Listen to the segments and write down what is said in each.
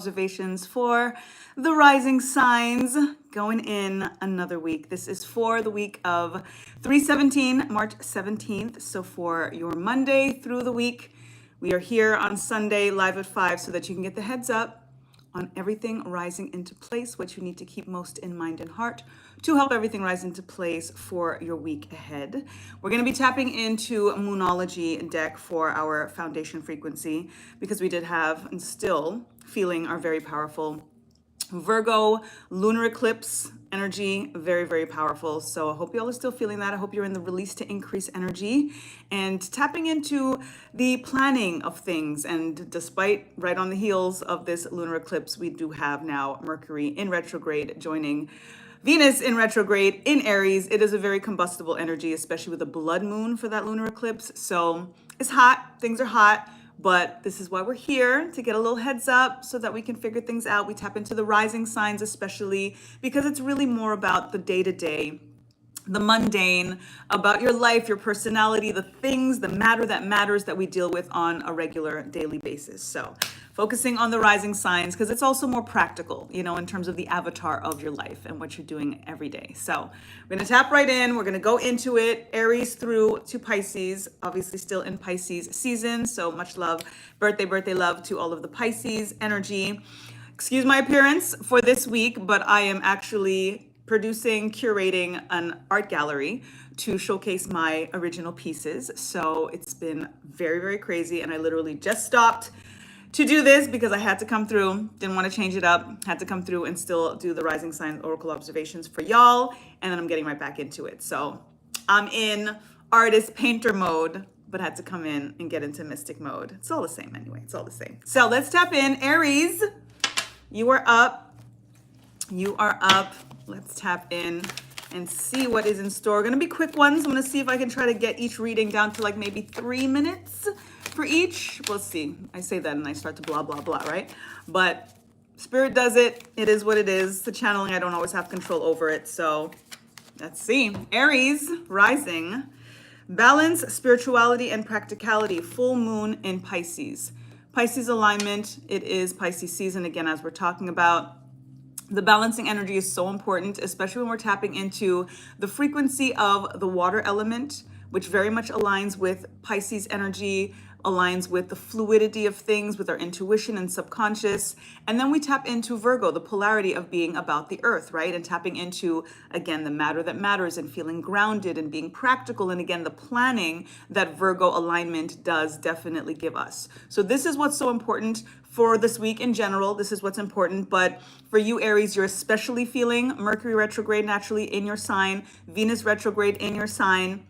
Observations for the rising signs going in another week. This is for the week of 3/17, March 17th. So for your Monday through the week, we are here on Sunday live at 5 so that you can get the heads up on everything rising into place, what you need to keep most in mind and heart to help everything rise into place for your week ahead. We're going to be tapping into Moonology deck for our foundation frequency because we did have and still feeling our very powerful Virgo lunar eclipse energy, very, very powerful. So I hope y'all are still feeling that. I hope you're in the release to increase energy and tapping into the planning of things. And despite right on the heels of this lunar eclipse, we do have now Mercury in retrograde joining Venus in retrograde in Aries. It is a very combustible energy, especially with a blood moon for that lunar eclipse. So it's hot, things are hot. But this is why we're here, to get a little heads up so that we can figure things out. We tap into the rising signs especially because it's really more about the day-to-day, the mundane, about your life, your personality, the things, the matter that matters that we deal with on a regular daily basis. So focusing on the rising signs because it's also more practical, in terms of the avatar of your life and what you're doing every day. So we're going to tap right in. We're going to go into it. Aries through to Pisces, obviously still in Pisces season. So much love, birthday love to all of the Pisces energy. Excuse my appearance for this week, but I am actually curating an art gallery to showcase my original pieces. So it's been very, very crazy. And I literally just stopped to do this because I had to come through, didn't want to change it up, had to come through and still do the rising sign oracle observations for y'all. And then I'm getting right back into it. So I'm in artist painter mode, but had to come in and get into mystic mode. It's all the same anyway, it's all the same. So let's tap in. Aries, you are up. You are up. Let's tap in and see what is in store. Going to be quick ones. I'm going to see if I can try to get each reading down to like maybe 3 minutes for each. We'll see. I say that and I start to blah, blah, blah, right? But spirit does it. It is what it is. The channeling, I don't always have control over it. So let's see. Aries Rising. Balance, spirituality, and practicality. Full moon in Pisces. Pisces alignment. It is Pisces season again, as we're talking about. The balancing energy is so important, especially when we're tapping into the frequency of the water element, which very much aligns with Pisces energy, aligns with the fluidity of things, with our intuition and subconscious. And then we tap into Virgo, the polarity of being about the earth, right? And tapping into, again, the matter that matters and feeling grounded and being practical. And again, the planning that Virgo alignment does definitely give us. So this is what's so important for this week in general. This is what's important. But for you, Aries, you're especially feeling Mercury retrograde naturally in your sign, Venus retrograde in your sign.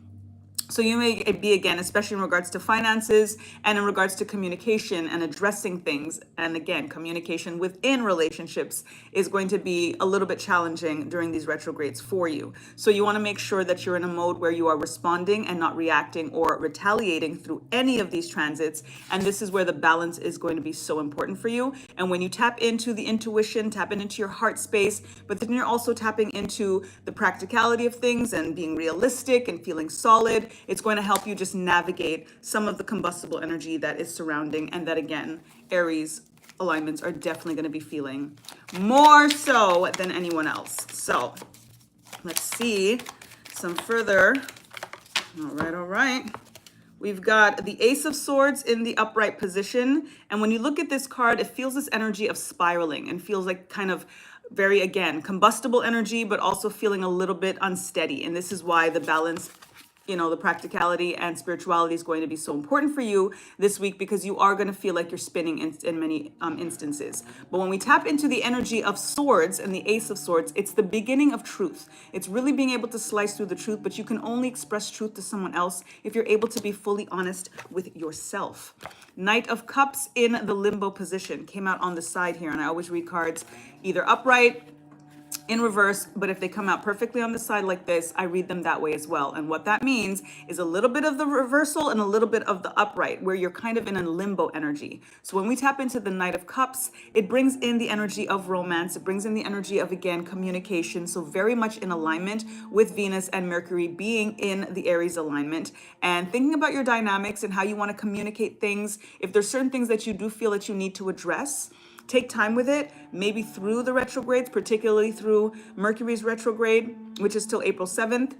So you may be, again, especially in regards to finances and in regards to communication and addressing things. And again, communication within relationships is going to be a little bit challenging during these retrogrades for you. So you want to make sure that you're in a mode where you are responding and not reacting or retaliating through any of these transits. And this is where the balance is going to be so important for you. And when you tap into the intuition, tapping into your heart space, but then you're also tapping into the practicality of things and being realistic and feeling solid, it's going to help you just navigate some of the combustible energy that is surrounding, and that, again, Aries alignments are definitely going to be feeling more so than anyone else. So let's see some further. All right. We've got the Ace of Swords in the upright position. And when you look at this card, it feels this energy of spiraling and feels like kind of very, again, combustible energy, but also feeling a little bit unsteady. And this is why the balance, the practicality and spirituality is going to be so important for you this week, because you are going to feel like you're spinning in many instances. But when we tap into the energy of swords and the Ace of Swords, it's the beginning of truth. It's really being able to slice through the truth, but you can only express truth to someone else if you're able to be fully honest with yourself. Knight of Cups in the limbo position came out on the side here, and I always read cards either upright, in reverse, but if they come out perfectly on the side like this, I read them that way as well. And what that means is a little bit of the reversal and a little bit of the upright, where you're kind of in a limbo energy. So when we tap into the Knight of Cups, it brings in the energy of romance. It brings in the energy of, again, communication. So very much in alignment with Venus and Mercury being in the Aries alignment, and thinking about your dynamics and how you want to communicate things. If there's certain things that you do feel that you need to address, take time with it, maybe through the retrogrades, particularly through Mercury's retrograde, which is till April 7th.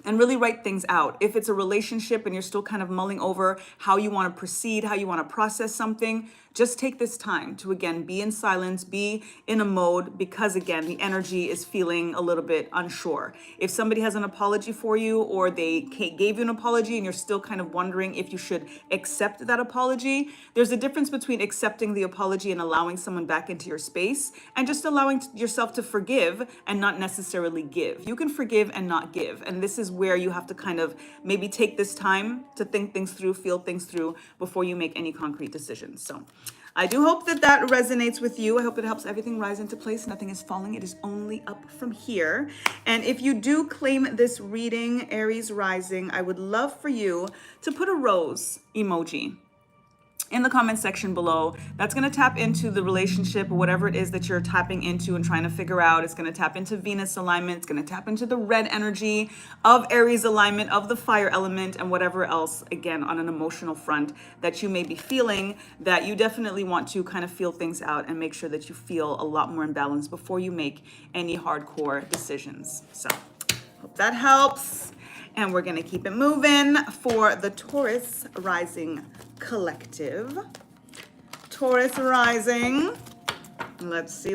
And really write things out. If it's a relationship and you're still kind of mulling over how you want to proceed, how you want to process something, just take this time to, again, be in silence, be in a mode, because again, the energy is feeling a little bit unsure. If somebody has an apology for you, or they gave you an apology and you're still kind of wondering if you should accept that apology, there's a difference between accepting the apology and allowing someone back into your space, and just allowing yourself to forgive and not necessarily give. You can forgive and not give. And this is where you have to kind of maybe take this time to think things through, feel things through before you make any concrete decisions. So I do hope that that resonates with you. I hope it helps everything rise into place. Nothing is falling. It is only up from here. And if you do claim this reading, Aries Rising, I would love for you to put a rose emoji in the comment section below. That's going to tap into the relationship or whatever it is that you're tapping into and trying to figure out. It's going to tap into Venus alignment. It's going to tap into the red energy of Aries alignment, of the fire element, and whatever else, again, on an emotional front that you may be feeling, that you definitely want to kind of feel things out and make sure that you feel a lot more in balance before you make any hardcore decisions. So hope that helps. And we're going to keep it moving for the Taurus Rising collective. Taurus Rising. Let's see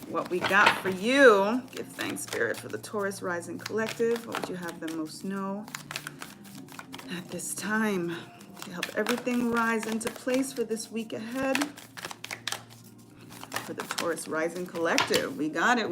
what we got for you. Give thanks, Spirit, for the Taurus Rising collective. What would you have them most know at this time to help everything rise into place for this week ahead? For the Taurus Rising collective, we got it.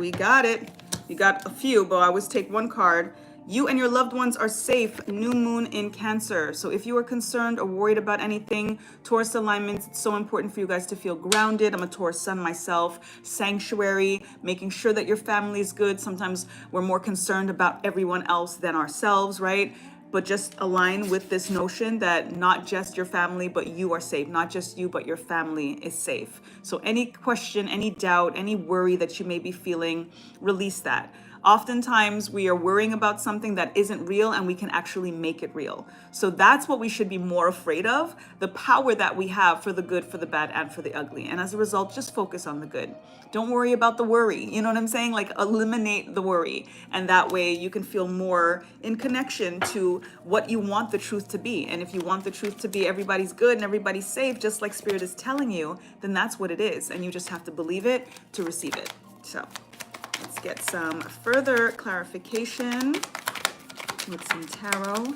You got a few, but I always take one card. You and your loved ones are safe. New moon in Cancer. So if you are concerned or worried about anything, Taurus alignments, it's so important for you guys to feel grounded. I'm a Taurus sun myself. Sanctuary, making sure that your family is good. Sometimes we're more concerned about everyone else than ourselves, right? But just align with this notion that not just your family, but you are safe. Not just you, but your family is safe. So any question, any doubt, any worry that you may be feeling, release that. Oftentimes we are worrying about something that isn't real, and we can actually make it real. So that's what we should be more afraid of, the power that we have for the good, for the bad, and for the ugly. And as a result, just focus on the good. Don't worry about the worry. You know what I'm saying? Like, eliminate the worry. And that way you can feel more in connection to what you want the truth to be. And if you want the truth to be everybody's good and everybody's safe, just like Spirit is telling you, then that's what it is. And you just have to believe it to receive it. So let's get some further clarification with some tarot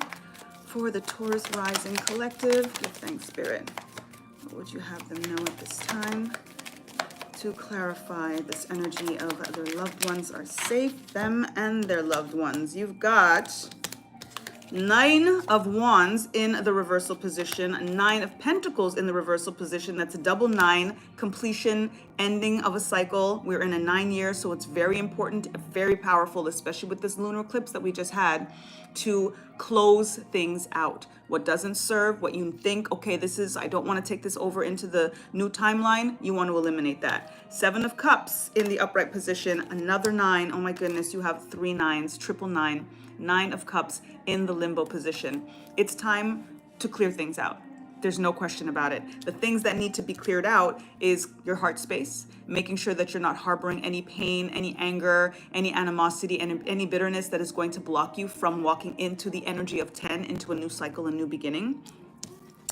for the Taurus Rising collective. Give thanks, Spirit. What would you have them know at this time to clarify this energy of their loved ones are safe, them and their loved ones? You've got 9 of Wands in the reversal position, 9 of Pentacles in the reversal position. That's a double 9, completion, ending of a cycle. We're in a 9 year, so it's very important, very powerful, especially with this lunar eclipse that we just had, to close things out. What doesn't serve, what you think, okay, this is, I don't want to take this over into the new timeline, you want to eliminate that. 7 of Cups in the upright position, another 9. Oh my goodness, you have 3 9s, triple 9. 9 of Cups in the limbo position. It's time to clear things out. There's no question about it. The things that need to be cleared out is your heart space, making sure that you're not harboring any pain, any anger, any animosity, and any bitterness that is going to block you from walking into the energy of 10, into a new cycle, a new beginning.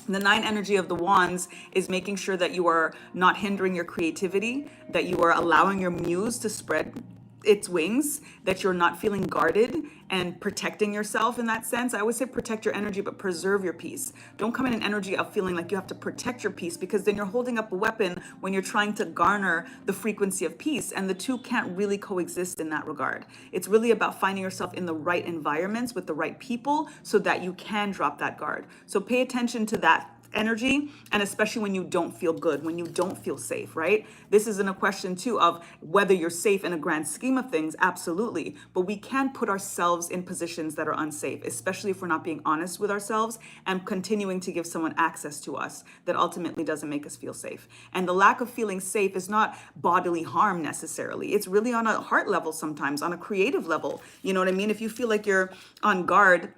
The 9 energy of the Wands is making sure that you are not hindering your creativity, that you are allowing your muse to spread its wings, that you're not feeling guarded and protecting yourself in that sense. I always say protect your energy, but preserve your peace. Don't come in an energy of feeling like you have to protect your peace, because then you're holding up a weapon when you're trying to garner the frequency of peace, and the two can't really coexist in that regard. It's really about finding yourself in the right environments with the right people so that you can drop that guard. So pay attention to that energy, and especially when you don't feel good, when you don't feel safe, right? This isn't a question too of whether you're safe in a grand scheme of things, absolutely, but we can put ourselves in positions that are unsafe, especially if we're not being honest with ourselves and continuing to give someone access to us that ultimately doesn't make us feel safe. And the lack of feeling safe is not bodily harm necessarily. It's really on a heart level, sometimes on a creative level. You know what I mean? If you feel like you're on guard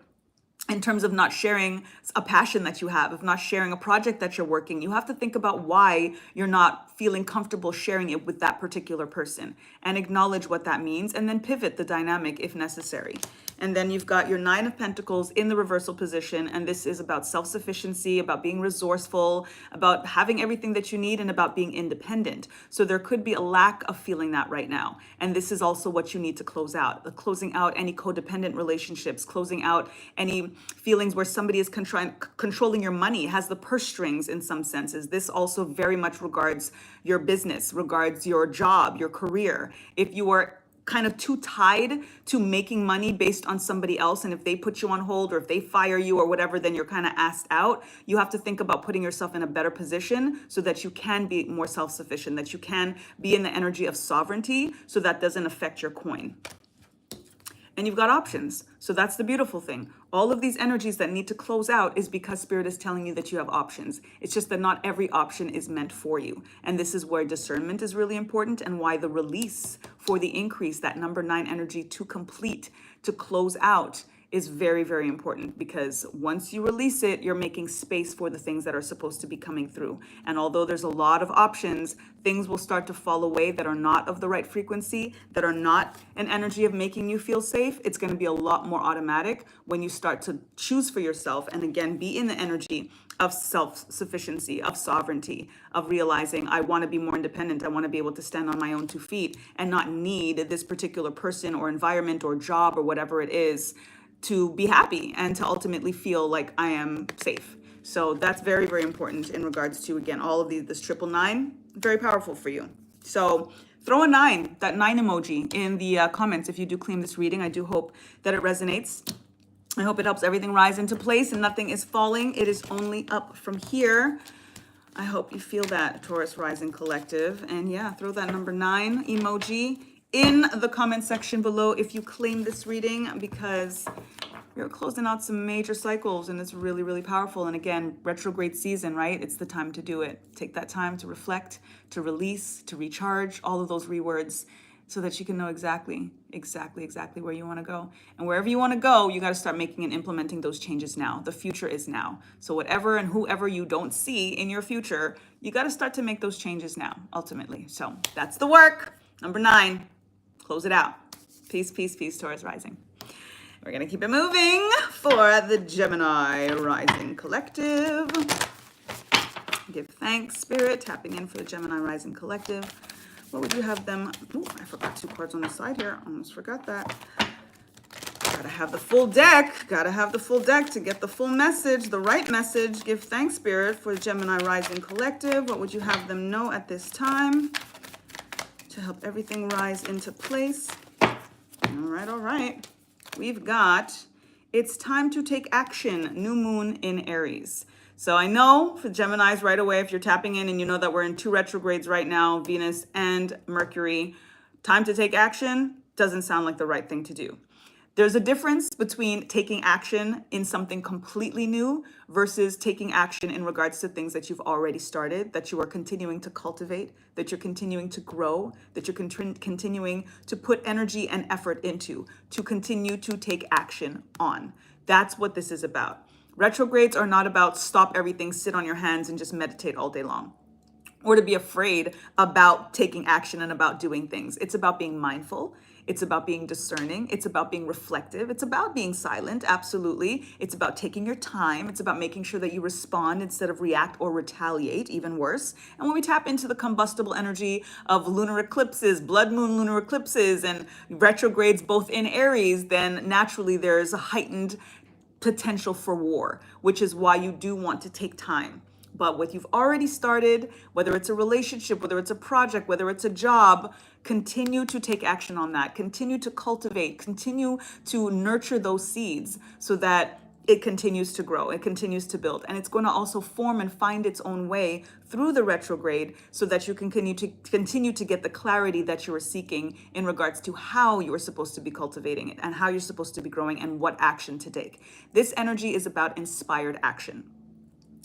in terms of not sharing a passion that you have, of not sharing a project that you're working, you have to think about why you're not feeling comfortable sharing it with that particular person and acknowledge what that means, and then pivot the dynamic if necessary. And then you've got your Nine of Pentacles in the reversal position. And this is about self-sufficiency, about being resourceful, about having everything that you need, and about being independent. So there could be a lack of feeling that right now. And this is also what you need to close out. Closing out any codependent relationships, closing out any feelings where somebody is controlling your money, has the purse strings in some senses. This also very much regards your business, regards your job, your career. If you are kind of too tied to making money based on somebody else, and if they put you on hold or if they fire you or whatever, then you're kind of asked out. You have to think about putting yourself in a better position so that you can be more self-sufficient, that you can be in the energy of sovereignty, so that doesn't affect your coin. And you've got options. So that's the beautiful thing. All of these energies that need to close out is because Spirit is telling you that you have options. It's just that not every option is meant for you. And this is where discernment is really important, and why the release for the increase, that number 9 energy to complete, to close out, is very, very important, because once you release it, you're making space for the things that are supposed to be coming through. And although there's a lot of options, things will start to fall away that are not of the right frequency, that are not an energy of making you feel safe. It's going to be a lot more automatic when you start to choose for yourself, and again, be in the energy of self-sufficiency, of sovereignty, of realizing I want to be more independent. I want to be able to stand on my own 2 feet and not need this particular person or environment or job or whatever it is to be happy and to ultimately feel like I am safe. So that's very, very important in regards to, again, all of these, this 999, very powerful for you. So throw a 9, that 9 emoji in the comments if you do claim this reading. I do hope that it resonates. I hope it helps everything rise into place and nothing is falling. It is only up from here. I hope you feel that, Taurus Rising Collective. And yeah, throw that number 9 emoji in the comment section below if you claim this reading, because you're closing out some major cycles and it's really, really powerful. And again, retrograde season, right? It's the time to do it. Take that time to reflect, to release, to recharge, all of those rewords, so that you can know exactly where you want to go. And wherever you want to go, you got to start making and implementing those changes now. The future is now. So whatever and whoever you don't see in your future, you got to start to make those changes now, ultimately. So that's the work. Number 9, close it out. Peace, peace, peace, Taurus Rising. We're going to keep it moving for the Gemini Rising Collective. Give thanks, Spirit, tapping in for the Gemini Rising Collective. What would you have them? Oh, I forgot 2 cards on the side here. Almost forgot that. Gotta have the full deck. Gotta have the full deck to get the full message, the right message. Give thanks, Spirit, for the Gemini Rising Collective. What would you have them know at this time to help everything rise into place? All right, all right. We've got, it's time to take action, new moon in Aries. So I know for Geminis right away, if you're tapping in and you know that we're in 2 retrogrades right now, Venus and Mercury, time to take action doesn't sound like the right thing to do. There's a difference between taking action in something completely new versus taking action in regards to things that you've already started, that you are continuing to cultivate, that you're continuing to grow, that you're continuing to put energy and effort into, to continue to take action on. That's what this is about. Retrogrades are not about stop everything, sit on your hands, and just meditate all day long, or to be afraid about taking action and about doing things. It's about being mindful. It's about being discerning. It's about being reflective. It's about being silent, absolutely. It's about taking your time. It's about making sure that you respond instead of react or retaliate, even worse. And when we tap into the combustible energy of lunar eclipses, blood moon lunar eclipses, and retrogrades both in Aries, then naturally there's a heightened potential for war, which is why you do want to take time. But what you've already started, whether it's a relationship, whether it's a project, whether it's a job, continue to take action on that. Continue to cultivate, continue to nurture those seeds so that it continues to grow, it continues to build. And it's going to also form and find its own way through the retrograde so that you can continue to get the clarity that you are seeking in regards to how you are supposed to be cultivating it and how you're supposed to be growing and what action to take. This energy is about inspired action.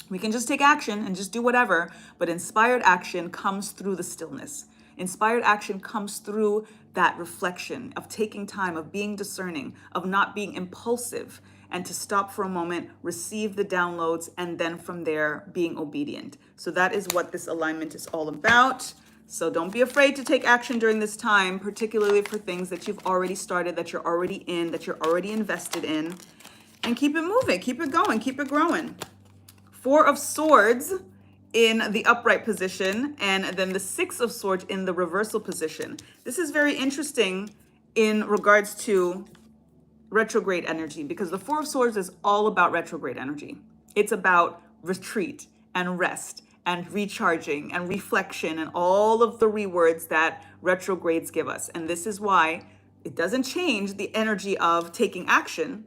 We can just take action and just do whatever, but inspired action comes through the stillness. Inspired action comes through that reflection of taking time, of being discerning, of not being impulsive, and to stop for a moment, receive the downloads, and then from there being obedient. So that is what this alignment is all about. So don't be afraid to take action during this time, particularly for things that you've already started, that you're already in, that you're already invested in, and keep it moving, keep it going, keep it growing. Four of Swords in the upright position, and then the Six of Swords in the reversal position. This is very interesting in regards to retrograde energy, because the Four of Swords is all about retrograde energy. It's about retreat and rest and recharging and reflection and all of the rewards that retrogrades give us. And this is why it doesn't change the energy of taking action,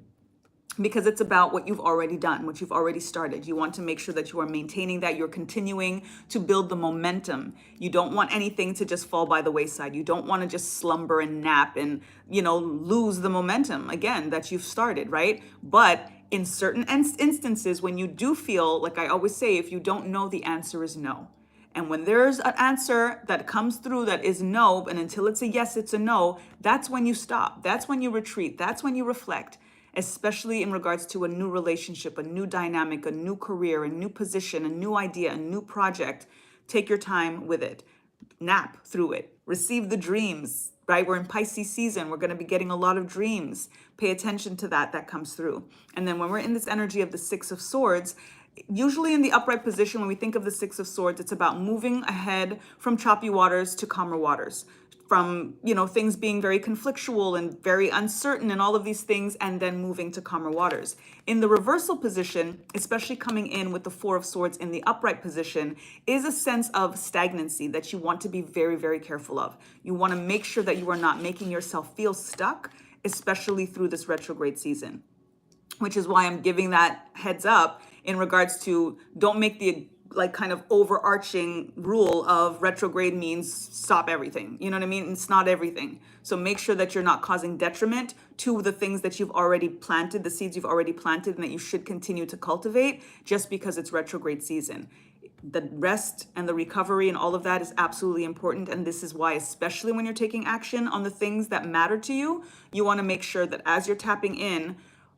because it's about what you've already done, what you've already started. You want to make sure that you are maintaining that, you're continuing to build the momentum. You don't want anything to just fall by the wayside. You don't want to just slumber and nap and, lose the momentum again that you've started, right? But in certain instances, when you do feel, like I always say, if you don't know, the answer is no. And when there's an answer that comes through that is no, and until it's a yes, it's a no, that's when you stop. That's when you retreat. That's when you reflect, especially in regards to a new relationship, a new dynamic, a new career, a new position, a new idea, a new project. Take your time with it. Nap through it. Receive the dreams, right? We're in Pisces season. We're going to be getting a lot of dreams. Pay attention to that comes through. And then when we're in this energy of the Six of Swords, usually in the upright position, when we think of the Six of Swords, it's about moving ahead from choppy waters to calmer waters, from, things being very conflictual and very uncertain and all of these things, and then moving to calmer waters. In the reversal position, especially coming in with the Four of Swords in the upright position, is a sense of stagnancy that you want to be very, very careful of. You want to make sure that you are not making yourself feel stuck, especially through this retrograde season, which is why I'm giving that heads up in regards to don't make the kind of overarching rule of retrograde means stop everything. You know what I mean? It's not everything. So make sure that you're not causing detriment to the things that you've already planted, the seeds you've already planted, and that you should continue to cultivate just because it's retrograde season. The rest and the recovery and all of that is absolutely important. And this is why, especially when you're taking action on the things that matter to you, you want to make sure that as you're tapping in,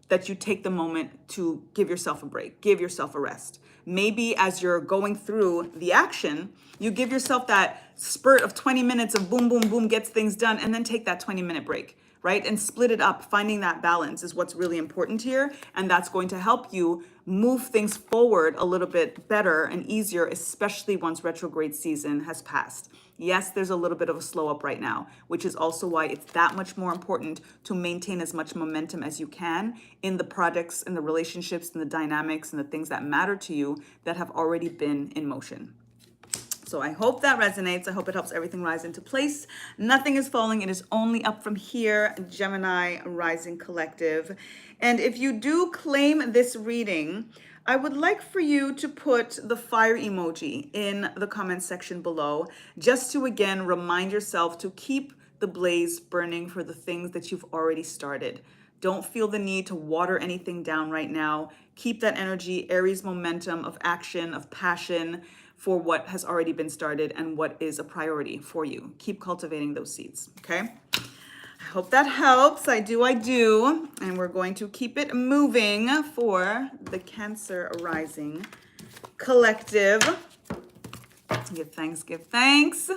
that you take the moment to give yourself a break, give yourself a rest. Maybe as you're going through the action, you give yourself that spurt of 20 minutes of boom, boom, boom, gets things done, and then take that 20-minute break, right? And split it up. Finding that balance is what's really important here. And that's going to help you move things forward a little bit better and easier, especially once retrograde season has passed. Yes, there's a little bit of a slow up right now, which is also why it's that much more important to maintain as much momentum as you can in the projects and the relationships and the dynamics and the things that matter to you that have already been in motion. So I hope that resonates. I hope it helps everything rise into place. Nothing is falling. It is only up from here, Gemini Rising Collective. And if you do claim this reading, I would like for you to put the fire emoji in the comment section below, just to again remind yourself to keep the blaze burning for the things that you've already started. Don't feel the need to water anything down right now. Keep that energy, Aries momentum of action, of passion for what has already been started and what is a priority for you. Keep cultivating those seeds, okay? I hope that helps. I do. And we're going to keep it moving for the Cancer Rising Collective. Give thanks.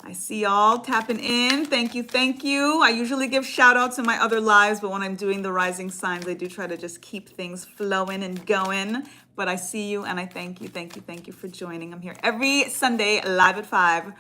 I see y'all tapping in. Thank you. I usually give shout outs in my other lives, but when I'm doing the rising signs, I do try to just keep things flowing and going. But I see you and I thank you for joining. I'm here every Sunday live at 5.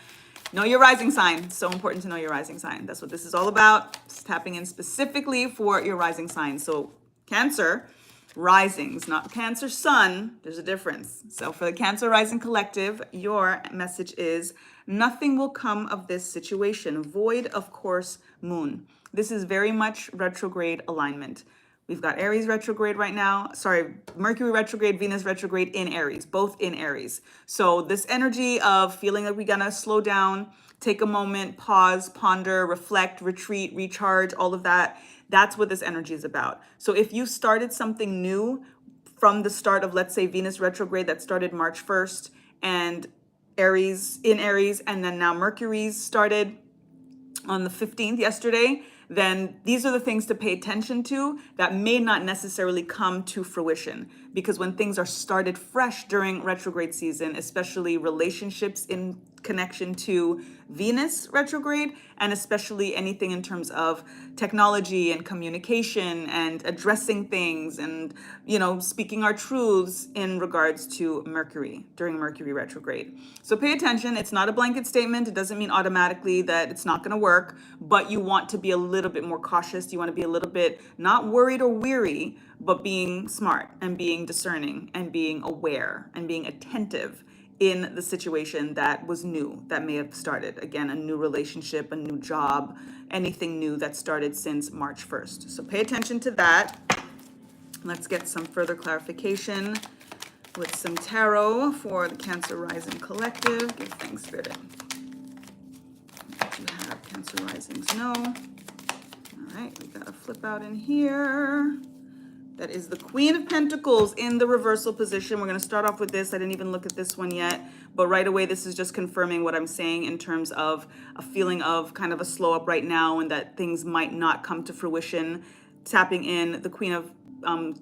Know your rising sign. So important to know your rising sign. That's what this is all about. Just tapping in specifically for your rising sign. So Cancer Risings, not Cancer Sun. There's a difference. So for the Cancer Rising Collective, your message is nothing will come of this situation. Void of course, Moon. This is very much retrograde alignment. We've got Aries retrograde right now. Sorry, Mercury retrograde, Venus retrograde in Aries, both in Aries. So this energy of feeling like we're gonna slow down, take a moment, pause, ponder, reflect, retreat, recharge, all of that. That's what this energy is about. So if you started something new from the start of, let's say, Venus retrograde that started March 1st and Aries, and then now Mercury's started on the 15th yesterday, then these are the things to pay attention to that may not necessarily come to fruition. Because when things are started fresh during retrograde season, especially relationships in connection to Venus retrograde, and especially anything in terms of technology and communication and addressing things and, speaking our truths in regards to Mercury during Mercury retrograde. So pay attention. It's not a blanket statement. It doesn't mean automatically that it's not going to work, but you want to be a little bit more cautious. You want to be a little bit not worried or weary, but being smart and being discerning and being aware and being attentive in the situation that was new, that may have started. Again, a new relationship, a new job, anything new that started since March 1st. So pay attention to that. Let's get some further clarification with some tarot for the Cancer Rising Collective. Give thanks, Spirit. What do you have, Cancer Risings? No. All right, we got a flip out in here. That is the Queen of Pentacles in the reversal position. We're going to start off with this. I didn't even look at this one yet, but right away, this is just confirming what I'm saying in terms of a feeling of kind of a slow up right now and that things might not come to fruition. Tapping in, the Queen of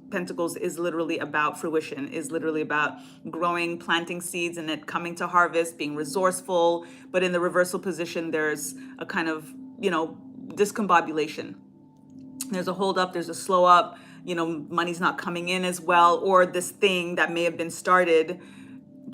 Pentacles is literally about fruition, is literally about growing, planting seeds and it coming to harvest, being resourceful. But in the reversal position, there's a kind of, discombobulation. There's a hold up, there's a slow up, money's not coming in as well, or this thing that may have been started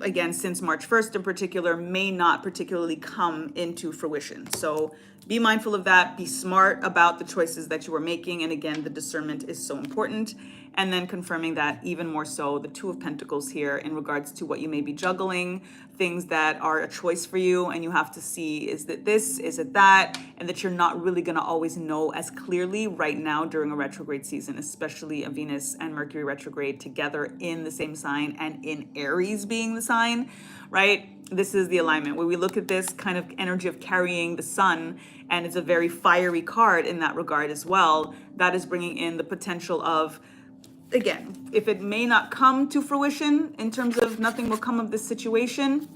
again since March 1st in particular may not particularly come into fruition. So be mindful of that. Be smart about the choices that you are making. And again, the discernment is so important. And then confirming that even more so, the Two of Pentacles here in regards to what you may be juggling, things that are a choice for you. And you have to see, is it this, is it that? And that you're not really going to always know as clearly right now during a retrograde season, especially a Venus and Mercury retrograde together in the same sign and in Aries being the sign, right? This is the alignment where we look at this kind of energy of carrying the sun, and it's a very fiery card in that regard as well. That is bringing in the potential of, again, if it may not come to fruition in terms of nothing will come of this situation,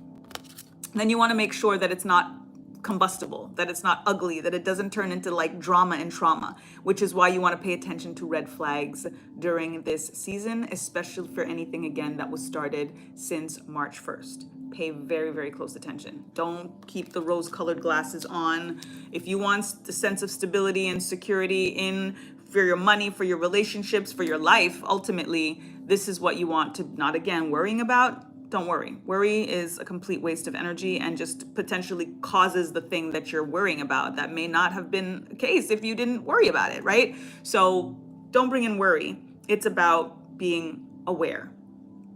then you want to make sure that it's not combustible, that it's not ugly, that it doesn't turn into like drama and trauma, which is why you want to pay attention to red flags during this season, especially for anything, again, that was started since March 1st. Pay very, very close attention. Don't keep the rose-colored glasses on. If you want the sense of stability and security in for your money, for your relationships, for your life, ultimately, this is what you want to not, again, worrying about. Don't worry. Worry is a complete waste of energy and just potentially causes the thing that you're worrying about. That may not have been the case if you didn't worry about it, right? So don't bring in worry. It's about being aware,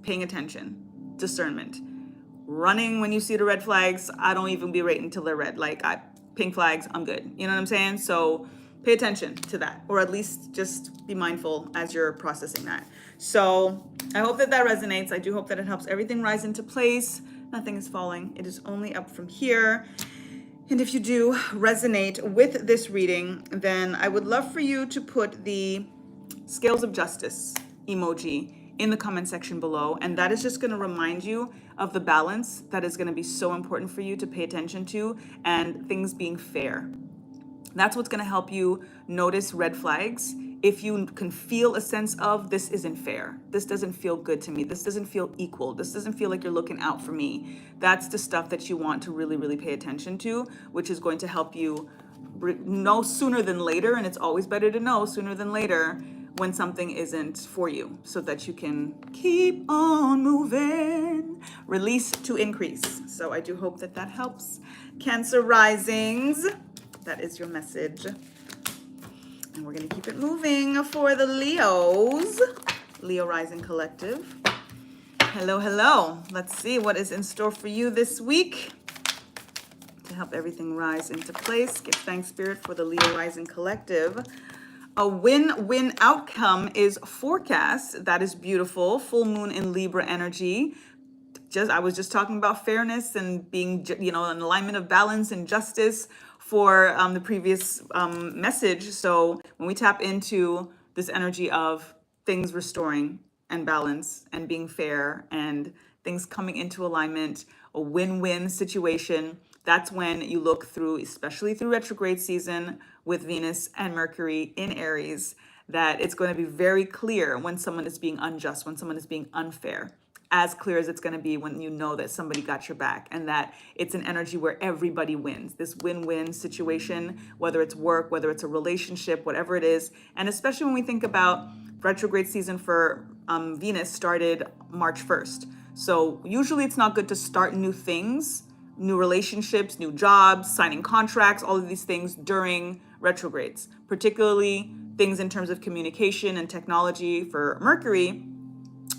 paying attention, discernment. Running when you see the red flags, I don't even be waiting until they're red. Pink flags, I'm good. You know what I'm saying? So pay attention to that, or at least just be mindful as you're processing that. So I hope that resonates. I do hope that it helps everything rise into place. Nothing is falling. It is only up from here. And if you do resonate with this reading, then I would love for you to put the scales of justice emoji in the comment section below. And that is just going to remind you of the balance that is going to be so important for you to pay attention to, and things being fair. That's what's going to help you notice red flags. If you can feel a sense of, this isn't fair, this doesn't feel good to me, this doesn't feel equal, this doesn't feel like you're looking out for me, that's the stuff that you want to really, really pay attention to, which is going to help you know sooner than later. And it's always better to know sooner than later when something isn't for you, so that you can keep on moving, release to increase. So I do hope that helps. Cancer Risings, that is your message. And we're going to keep it moving for the Leos. Leo Rising Collective. Hello, hello. Let's see what is in store for you this week to help everything rise into place. Give thanks, Spirit, for the Leo Rising Collective. A win-win outcome is forecast. That is beautiful. Full moon in Libra energy. I was just talking about fairness and being, an alignment of balance and justice for the previous message. So when we tap into this energy of things restoring and balance and being fair and things coming into alignment, a win-win situation, That's when you look through, especially through retrograde season with Venus and Mercury in Aries, that it's going to be very clear when someone is being unjust, when someone is being unfair. As clear as it's going to be when you know that somebody got your back and that it's an energy where everybody wins. This win-win situation, whether it's work, whether it's a relationship, whatever it is. And especially when we think about retrograde season for Venus started March 1st. So usually it's not good to start new things, new relationships, new jobs, signing contracts, all of these things during retrogrades, particularly things in terms of communication and technology for Mercury,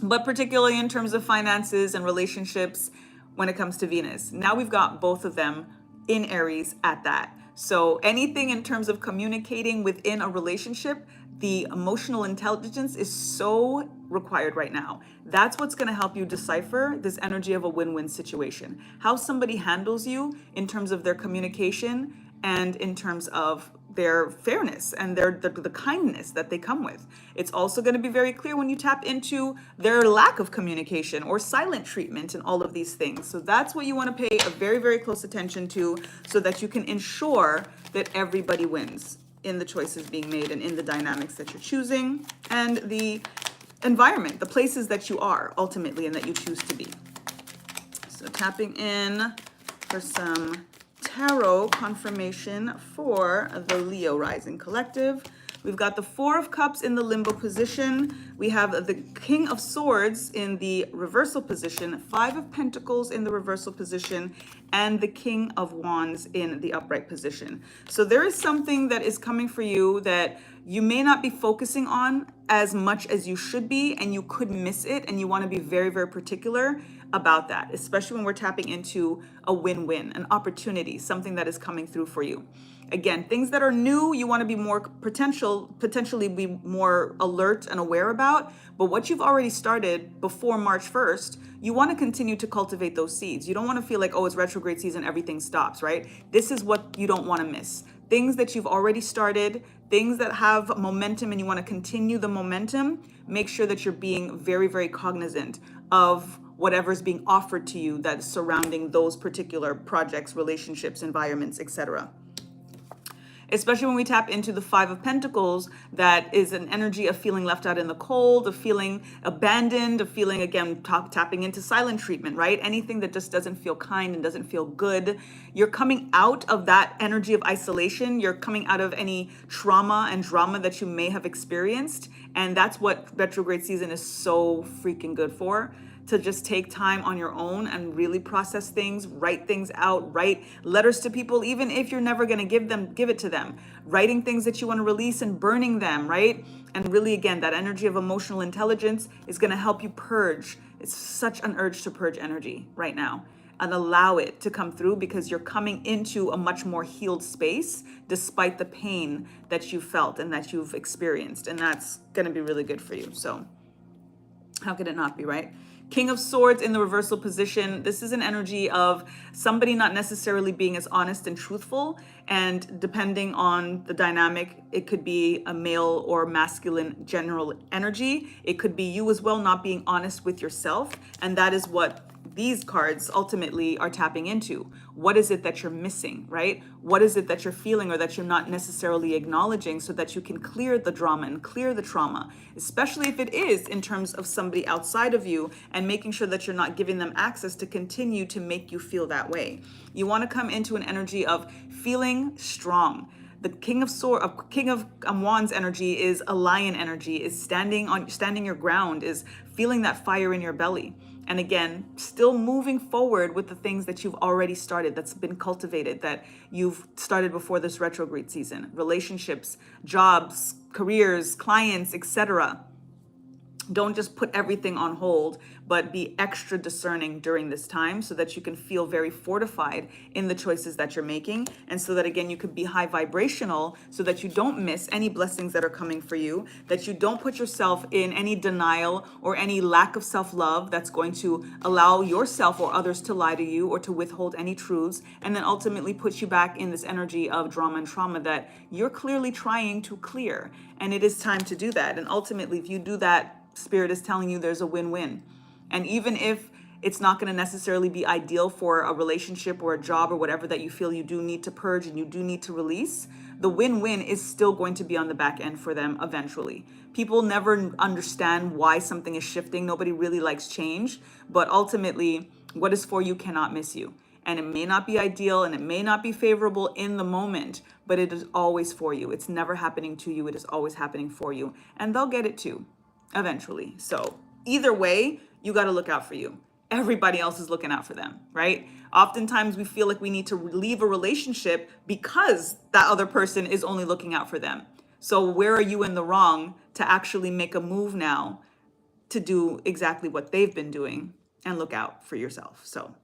but particularly in terms of finances and relationships when it comes to Venus. Now we've got both of them in Aries at that. So anything in terms of communicating within a relationship, the emotional intelligence is so required right now. That's what's going to help you decipher this energy of a win-win situation. How somebody handles you in terms of their communication and in terms of their fairness and the kindness that they come with. It's also going to be very clear when you tap into their lack of communication or silent treatment and all of these things. So that's what you want to pay a very, very close attention to so that you can ensure that everybody wins in the choices being made and in the dynamics that you're choosing and the environment, the places that you are ultimately and that you choose to be. So tapping in for some tarot confirmation for the Leo Rising Collective. We've got the Four of Cups in the limbo position. We have the King of Swords in the reversal position, Five of Pentacles in the reversal position, and the King of Wands in the upright position. So there is something that is coming for you that you may not be focusing on as much as you should be, and you could miss it, and you want to be very, very particular about that, especially when we're tapping into a win-win, an opportunity, something that is coming through for you. Again, things that are new, you want to be more potentially be more alert and aware about. But what you've already started before March 1st, you want to continue to cultivate those seeds. You don't want to feel like, oh, it's retrograde season, everything stops, right? This is what you don't want to miss. Things that you've already started, things that have momentum and you want to continue the momentum, make sure that you're being very, very cognizant of whatever's being offered to you that's surrounding those particular projects, relationships, environments, etc. Especially when we tap into the Five of Pentacles, that is an energy of feeling left out in the cold, of feeling abandoned, of feeling, again, tapping into silent treatment, right? Anything that just doesn't feel kind and doesn't feel good. You're coming out of that energy of isolation. You're coming out of any trauma and drama that you may have experienced. And that's what retrograde season is so freaking good for. To just take time on your own and really process things, write things out, write letters to people, even if you're never going to give it to them, writing things that you want to release and burning them, right? And really, again, that energy of emotional intelligence is going to help you purge. It's such an urge to purge energy right now and allow it to come through, because you're coming into a much more healed space despite the pain that you felt and that you've experienced. And that's going to be really good for you. So how could it not be, right? King of Swords in the reversal position. This is an energy of somebody not necessarily being as honest and truthful. And depending on the dynamic, it could be a male or masculine general energy. It could be you as well, not being honest with yourself. And that is what these cards ultimately are tapping into. What is it that you're missing, right? What is it that you're feeling or that you're not necessarily acknowledging, so that you can clear the drama and clear the trauma, especially if it is in terms of somebody outside of you, and making sure that you're not giving them access to continue to make you feel that way. You want to come into an energy of feeling strong. The King of Wands energy is a lion energy, is standing your ground, is feeling that fire in your belly. And again, still moving forward with the things that you've already started, that's been cultivated, that you've started before this retrograde season. Relationships, jobs, careers, clients, etc. Don't just put everything on hold, but be extra discerning during this time so that you can feel very fortified in the choices that you're making. And so that, again, you could be high vibrational so that you don't miss any blessings that are coming for you, that you don't put yourself in any denial or any lack of self-love that's going to allow yourself or others to lie to you or to withhold any truths, and then ultimately put you back in this energy of drama and trauma that you're clearly trying to clear. And it is time to do that. And ultimately, if you do that, Spirit is telling you there's a win-win. And even if it's not going to necessarily be ideal for a relationship or a job or whatever that you feel you do need to purge and you do need to release, the win-win is still going to be on the back end for them eventually. People never understand why something is shifting. Nobody really likes change, but ultimately, what is for you cannot miss you. And it may not be ideal and it may not be favorable in the moment, but it is always for you. It's never happening to you. It is always happening for you. And they'll get it too, eventually. So either way, you got to look out for you. Everybody else is looking out for them, right? Oftentimes we feel like we need to leave a relationship because that other person is only looking out for them. So where are you in the wrong to actually make a move now to do exactly what they've been doing and look out for yourself? So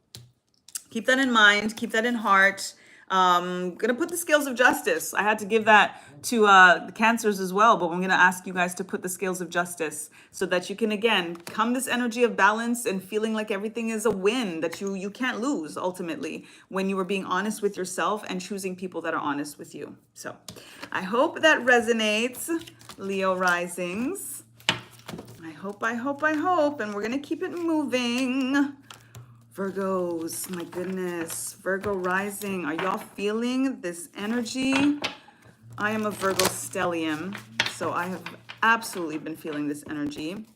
keep that in mind, keep that in heart. Gonna put the scales of justice. I had to give that to the Cancers as well, but I'm gonna ask you guys to put the scales of justice so that you can, again, come this energy of balance and feeling like everything is a win, that you can't lose ultimately when you are being honest with yourself and choosing people that are honest with you. So I hope that resonates, Leo Risings. I hope, and we're gonna keep it moving. Virgos, my goodness, Virgo Rising, are y'all feeling this energy? I am a Virgo stellium, so I have absolutely been feeling this energy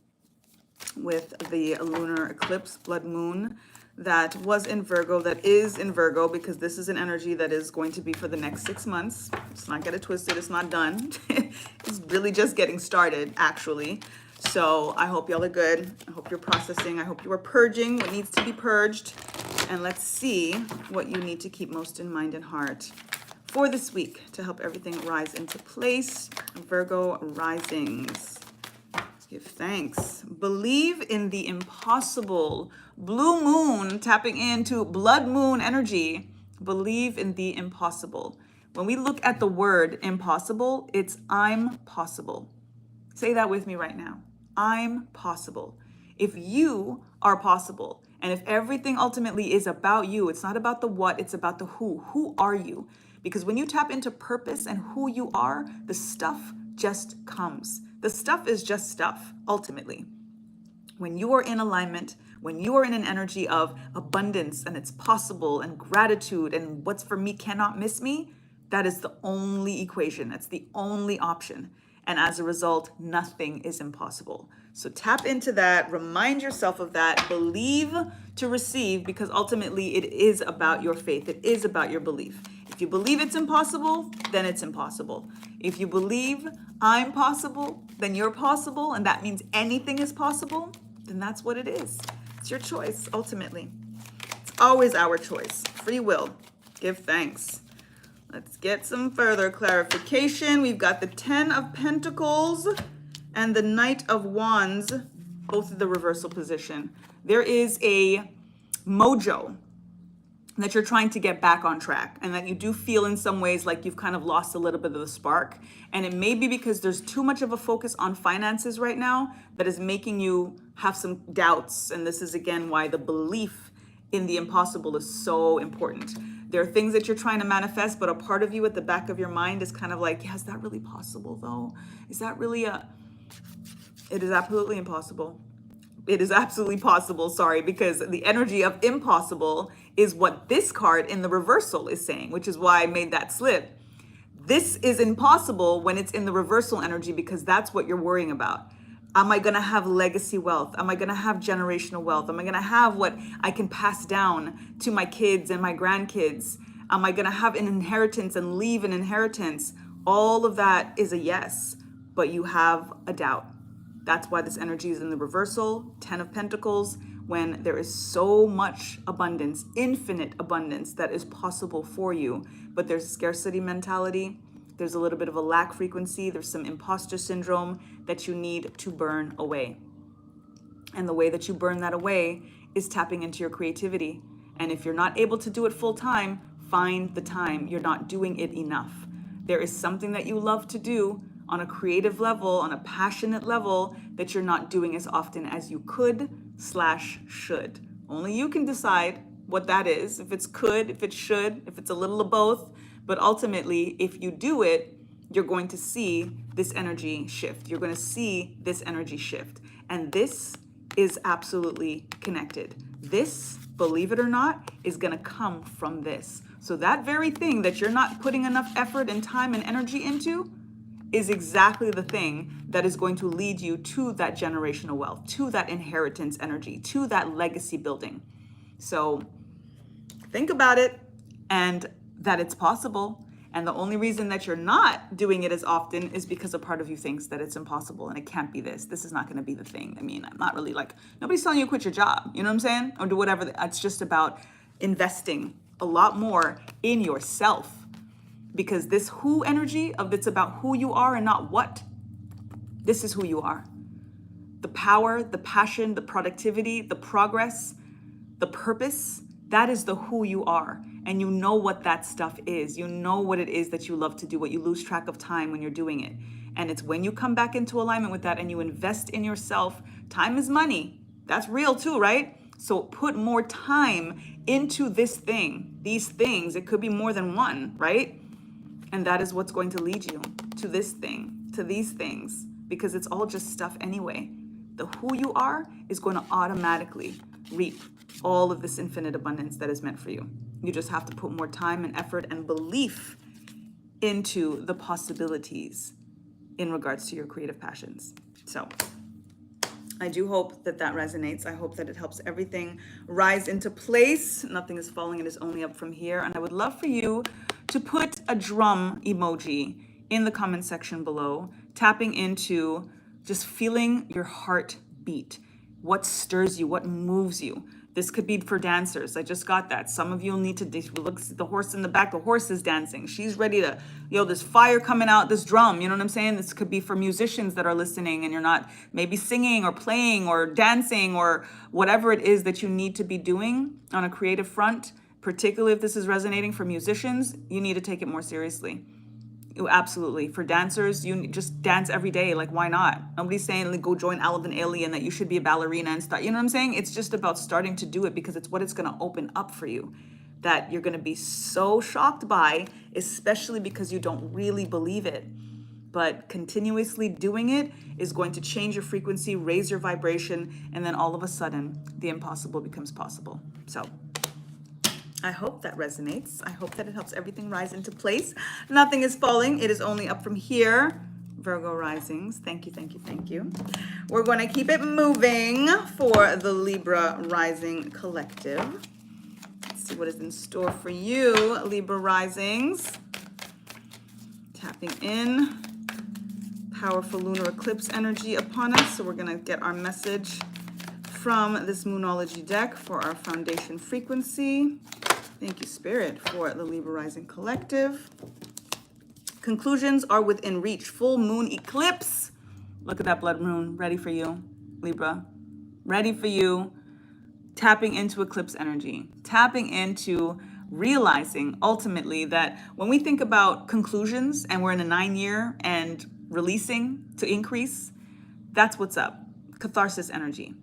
with the lunar eclipse, blood moon, that was in Virgo, that is in Virgo, because this is an energy that is going to be for the next 6 months. Let's not get it twisted, it's not done. It's really just getting started, actually. So I hope y'all are good. I hope you're processing. I hope you are purging what needs to be purged. And let's see what you need to keep most in mind and heart for this week to help everything rise into place. Virgo Risings. Give thanks. Believe in the impossible. Blue moon tapping into blood moon energy. Believe in the impossible. When we look at the word impossible, it's I'm possible. Say that with me right now. I'm possible. If you are possible, and if everything ultimately is about you, it's not about the what, it's about the who. Who are you? Because when you tap into purpose and who you are, the stuff just comes. The stuff is just stuff, ultimately. When you are in alignment, when you are in an energy of abundance and it's possible and gratitude and what's for me cannot miss me, that is the only equation. That's the only option. And as a result, nothing is impossible. So tap into that, remind yourself of that, believe to receive, because ultimately it is about your faith. It is about your belief. If you believe it's impossible, then it's impossible. If you believe I'm possible, then you're possible, and that means anything is possible, then that's what it is. It's your choice, ultimately. It's always our choice. Free will. Give thanks. Let's get some further clarification. We've got the 10 of Pentacles and the Knight of Wands, both in the reversal position. There is a mojo that you're trying to get back on track, and that you do feel in some ways like you've kind of lost a little bit of the spark. And it may be because there's too much of a focus on finances right now that is making you have some doubts. And this is, again, why the belief in the impossible is so important. There are things that you're trying to manifest, but a part of you at the back of your mind is kind of like, yeah, is that really possible though? Is that really it is absolutely impossible. It is absolutely possible, sorry, because the energy of impossible is what this card in the reversal is saying, which is why I made that slip. This is impossible when it's in the reversal energy, because that's what you're worrying about. Am I going to have legacy wealth? Am I going to have generational wealth? Am I going to have what I can pass down to my kids and my grandkids? Am I going to have an inheritance and leave an inheritance? All of that is a yes, but you have a doubt. That's why this energy is in the reversal, 10 of Pentacles, when there is so much abundance, infinite abundance that is possible for you, but there's scarcity mentality. There's a little bit of a lack frequency. There's some imposter syndrome that you need to burn away. And the way that you burn that away is tapping into your creativity. And if you're not able to do it full time, find the time. You're not doing it enough. There is something that you love to do on a creative level, on a passionate level, that you're not doing as often as you could/should. Only you can decide what that is. If it's could, if it should, if it's a little of both. But ultimately, if you do it, you're going to see this energy shift. You're going to see this energy shift. And this is absolutely connected. this, believe it or not, is going to come from this. So that very thing that you're not putting enough effort and time and energy into is exactly the thing that is going to lead you to that generational wealth, to that inheritance energy, to that legacy building. So think about it, and that it's possible. And the only reason that you're not doing it as often is because a part of you thinks that it's impossible and it can't be this. This is not going to be the thing. I mean, I'm not really like, nobody's telling you to quit your job. You know what I'm saying? Or do whatever. It's just about investing a lot more in yourself. Because this who energy of it's about who you are and not what. This is who you are. The power, the passion, the productivity, the progress, the purpose, that is the who you are. And you know what that stuff is. You know what it is that you love to do, what you lose track of time when you're doing it. And it's when you come back into alignment with that and you invest in yourself. Time is money. That's real too, right? So put more time into this thing, these things. It could be more than one, right? And that is what's going to lead you to this thing, to these things, because it's all just stuff anyway. The who you are is going to automatically reap all of this infinite abundance that is meant for you. You just have to put more time and effort and belief into the possibilities in regards to your creative passions. So I do hope that that resonates. I hope that it helps everything rise into place. Nothing is falling, it is only up from here. And I would love for you to put a drum emoji in the comment section below, tapping into just feeling your heart beat. What stirs you? What moves you? This could be for dancers. I just got that. Some of you will need to look at the horse in the back. The horse is dancing. She's ready to, there's fire coming out this drum. You know what I'm saying? This could be for musicians that are listening and you're not maybe singing or playing or dancing or whatever it is that you need to be doing on a creative front. Particularly if this is resonating for musicians, you need to take it more seriously. Absolutely. For dancers, you just dance every day. Like, why not? Nobody's saying like, go join Alvin Alien, that you should be a ballerina and stuff. You know what I'm saying? It's just about starting to do it because it's what it's going to open up for you that you're going to be so shocked by, especially because you don't really believe it. But continuously doing it is going to change your frequency, raise your vibration, and then all of a sudden, the impossible becomes possible. So I hope that resonates. I hope that it helps everything rise into place. Nothing is falling. It is only up from here. Virgo Risings. Thank you, thank you, thank you. We're going to keep it moving for the Libra Rising Collective. Let's see what is in store for you, Libra Risings. Tapping in. Powerful lunar eclipse energy upon us. So we're going to get our message from this Moonology deck for our foundation frequency. Thank you, Spirit, for the Libra Rising Collective. Conclusions are within reach. Full moon eclipse. Look at that blood moon. Ready for you, Libra. Ready for you. Tapping into eclipse energy. Tapping into realizing ultimately that when we think about conclusions and we're in a 9-year and releasing to increase, that's what's up. Catharsis energy.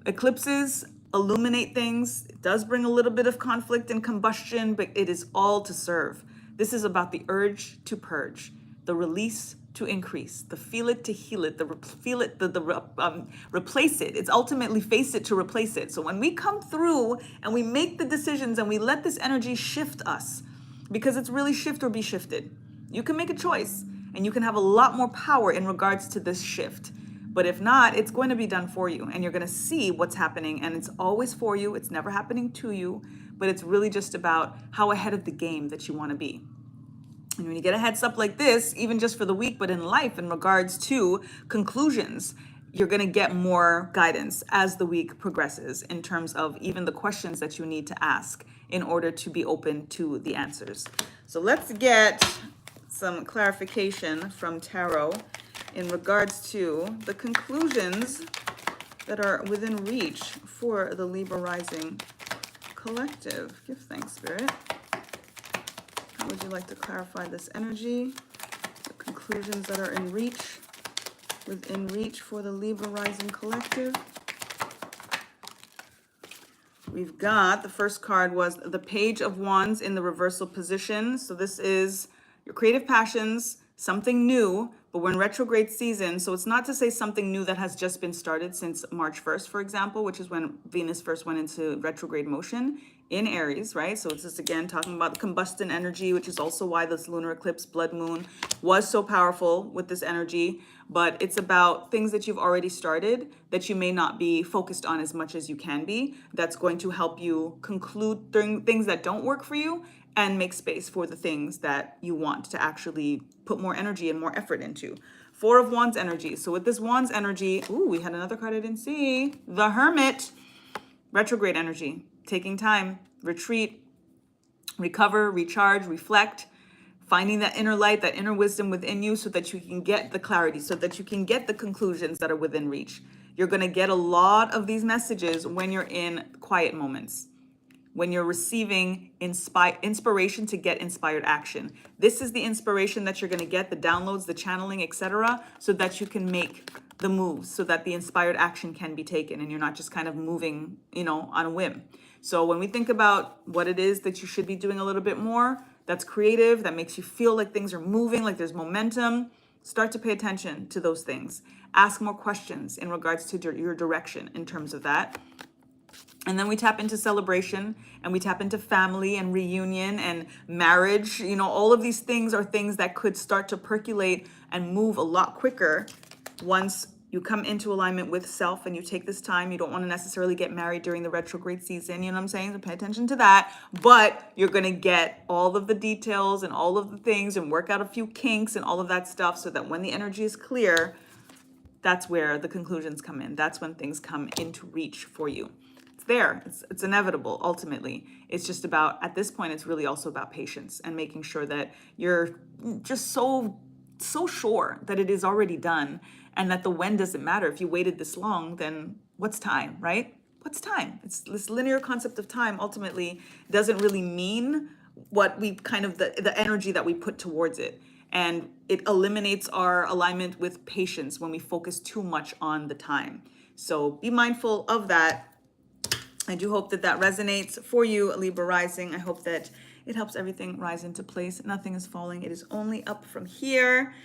Eclipses illuminate things. It does bring a little bit of conflict and combustion, but it is all to serve. This is about the urge to purge, the release to increase, the feel it to heal it, the feel it, replace it. It's ultimately face it to replace it. So when we come through and we make the decisions and we let this energy shift us, because it's really shift or be shifted. You can make a choice and you can have a lot more power in regards to this shift. But if not, it's going to be done for you and you're going to see what's happening, and it's always for you. It's never happening to you, but it's really just about how ahead of the game that you want to be. And when you get a heads up like this, even just for the week, but in life in regards to conclusions, you're going to get more guidance as the week progresses in terms of even the questions that you need to ask in order to be open to the answers. So let's get some clarification from Tarot in regards to the conclusions that are within reach for the Libra Rising Collective. Give thanks, Spirit. How would you like to clarify this energy? The conclusions that are in reach, within reach for the Libra Rising Collective. We've got, the first card was the Page of Wands in the reversal position. So this is your creative passions, something new but we're in retrograde season. So it's not to say something new that has just been started since March 1st, for example, which is when Venus first went into retrograde motion in Aries, right? So it's just, again, talking about the combustion energy, which is also why this lunar eclipse, blood moon, was so powerful with this energy. But it's about things that you've already started that you may not be focused on as much as you can be. That's going to help you conclude things that don't work for you and make space for the things that you want to actually put more energy and more effort into. Four of Wands energy. So with this Wands energy, ooh, we had another card I didn't see. The Hermit, retrograde energy, taking time, retreat, recover, recharge, reflect, finding that inner light, that inner wisdom within you so that you can get the clarity, so that you can get the conclusions that are within reach. You're going to get a lot of these messages when you're in quiet moments, when you're receiving inspiration to get inspired action. This is the inspiration that you're going to get, the downloads, the channeling, etc., so that you can make the moves, so that the inspired action can be taken and you're not just kind of moving, on a whim. So when we think about what it is that you should be doing a little bit more, that's creative, that makes you feel like things are moving, like there's momentum, start to pay attention to those things. Ask more questions in regards to your direction in terms of that. And then we tap into celebration, and we tap into family and reunion and marriage. All of these things are things that could start to percolate and move a lot quicker once you come into alignment with self and you take this time. You don't want to necessarily get married during the retrograde season, you know what I'm saying? So pay attention to that. But you're going to get all of the details and all of the things and work out a few kinks and all of that stuff so that when the energy is clear, that's where the conclusions come in. That's when things come into reach for you. It's there. It's inevitable, ultimately. It's just about, at this point, it's really also about patience and making sure that you're just so sure that it is already done and that the when doesn't matter. If you waited this long, then what's time, right? What's time? It's this linear concept of time ultimately doesn't really mean what we kind of, the energy that we put towards it. And it eliminates our alignment with patience when we focus too much on the time. So be mindful of that. I do hope that that resonates for you, Libra Rising. I hope that it helps everything rise into place. Nothing is falling. It is only up from here.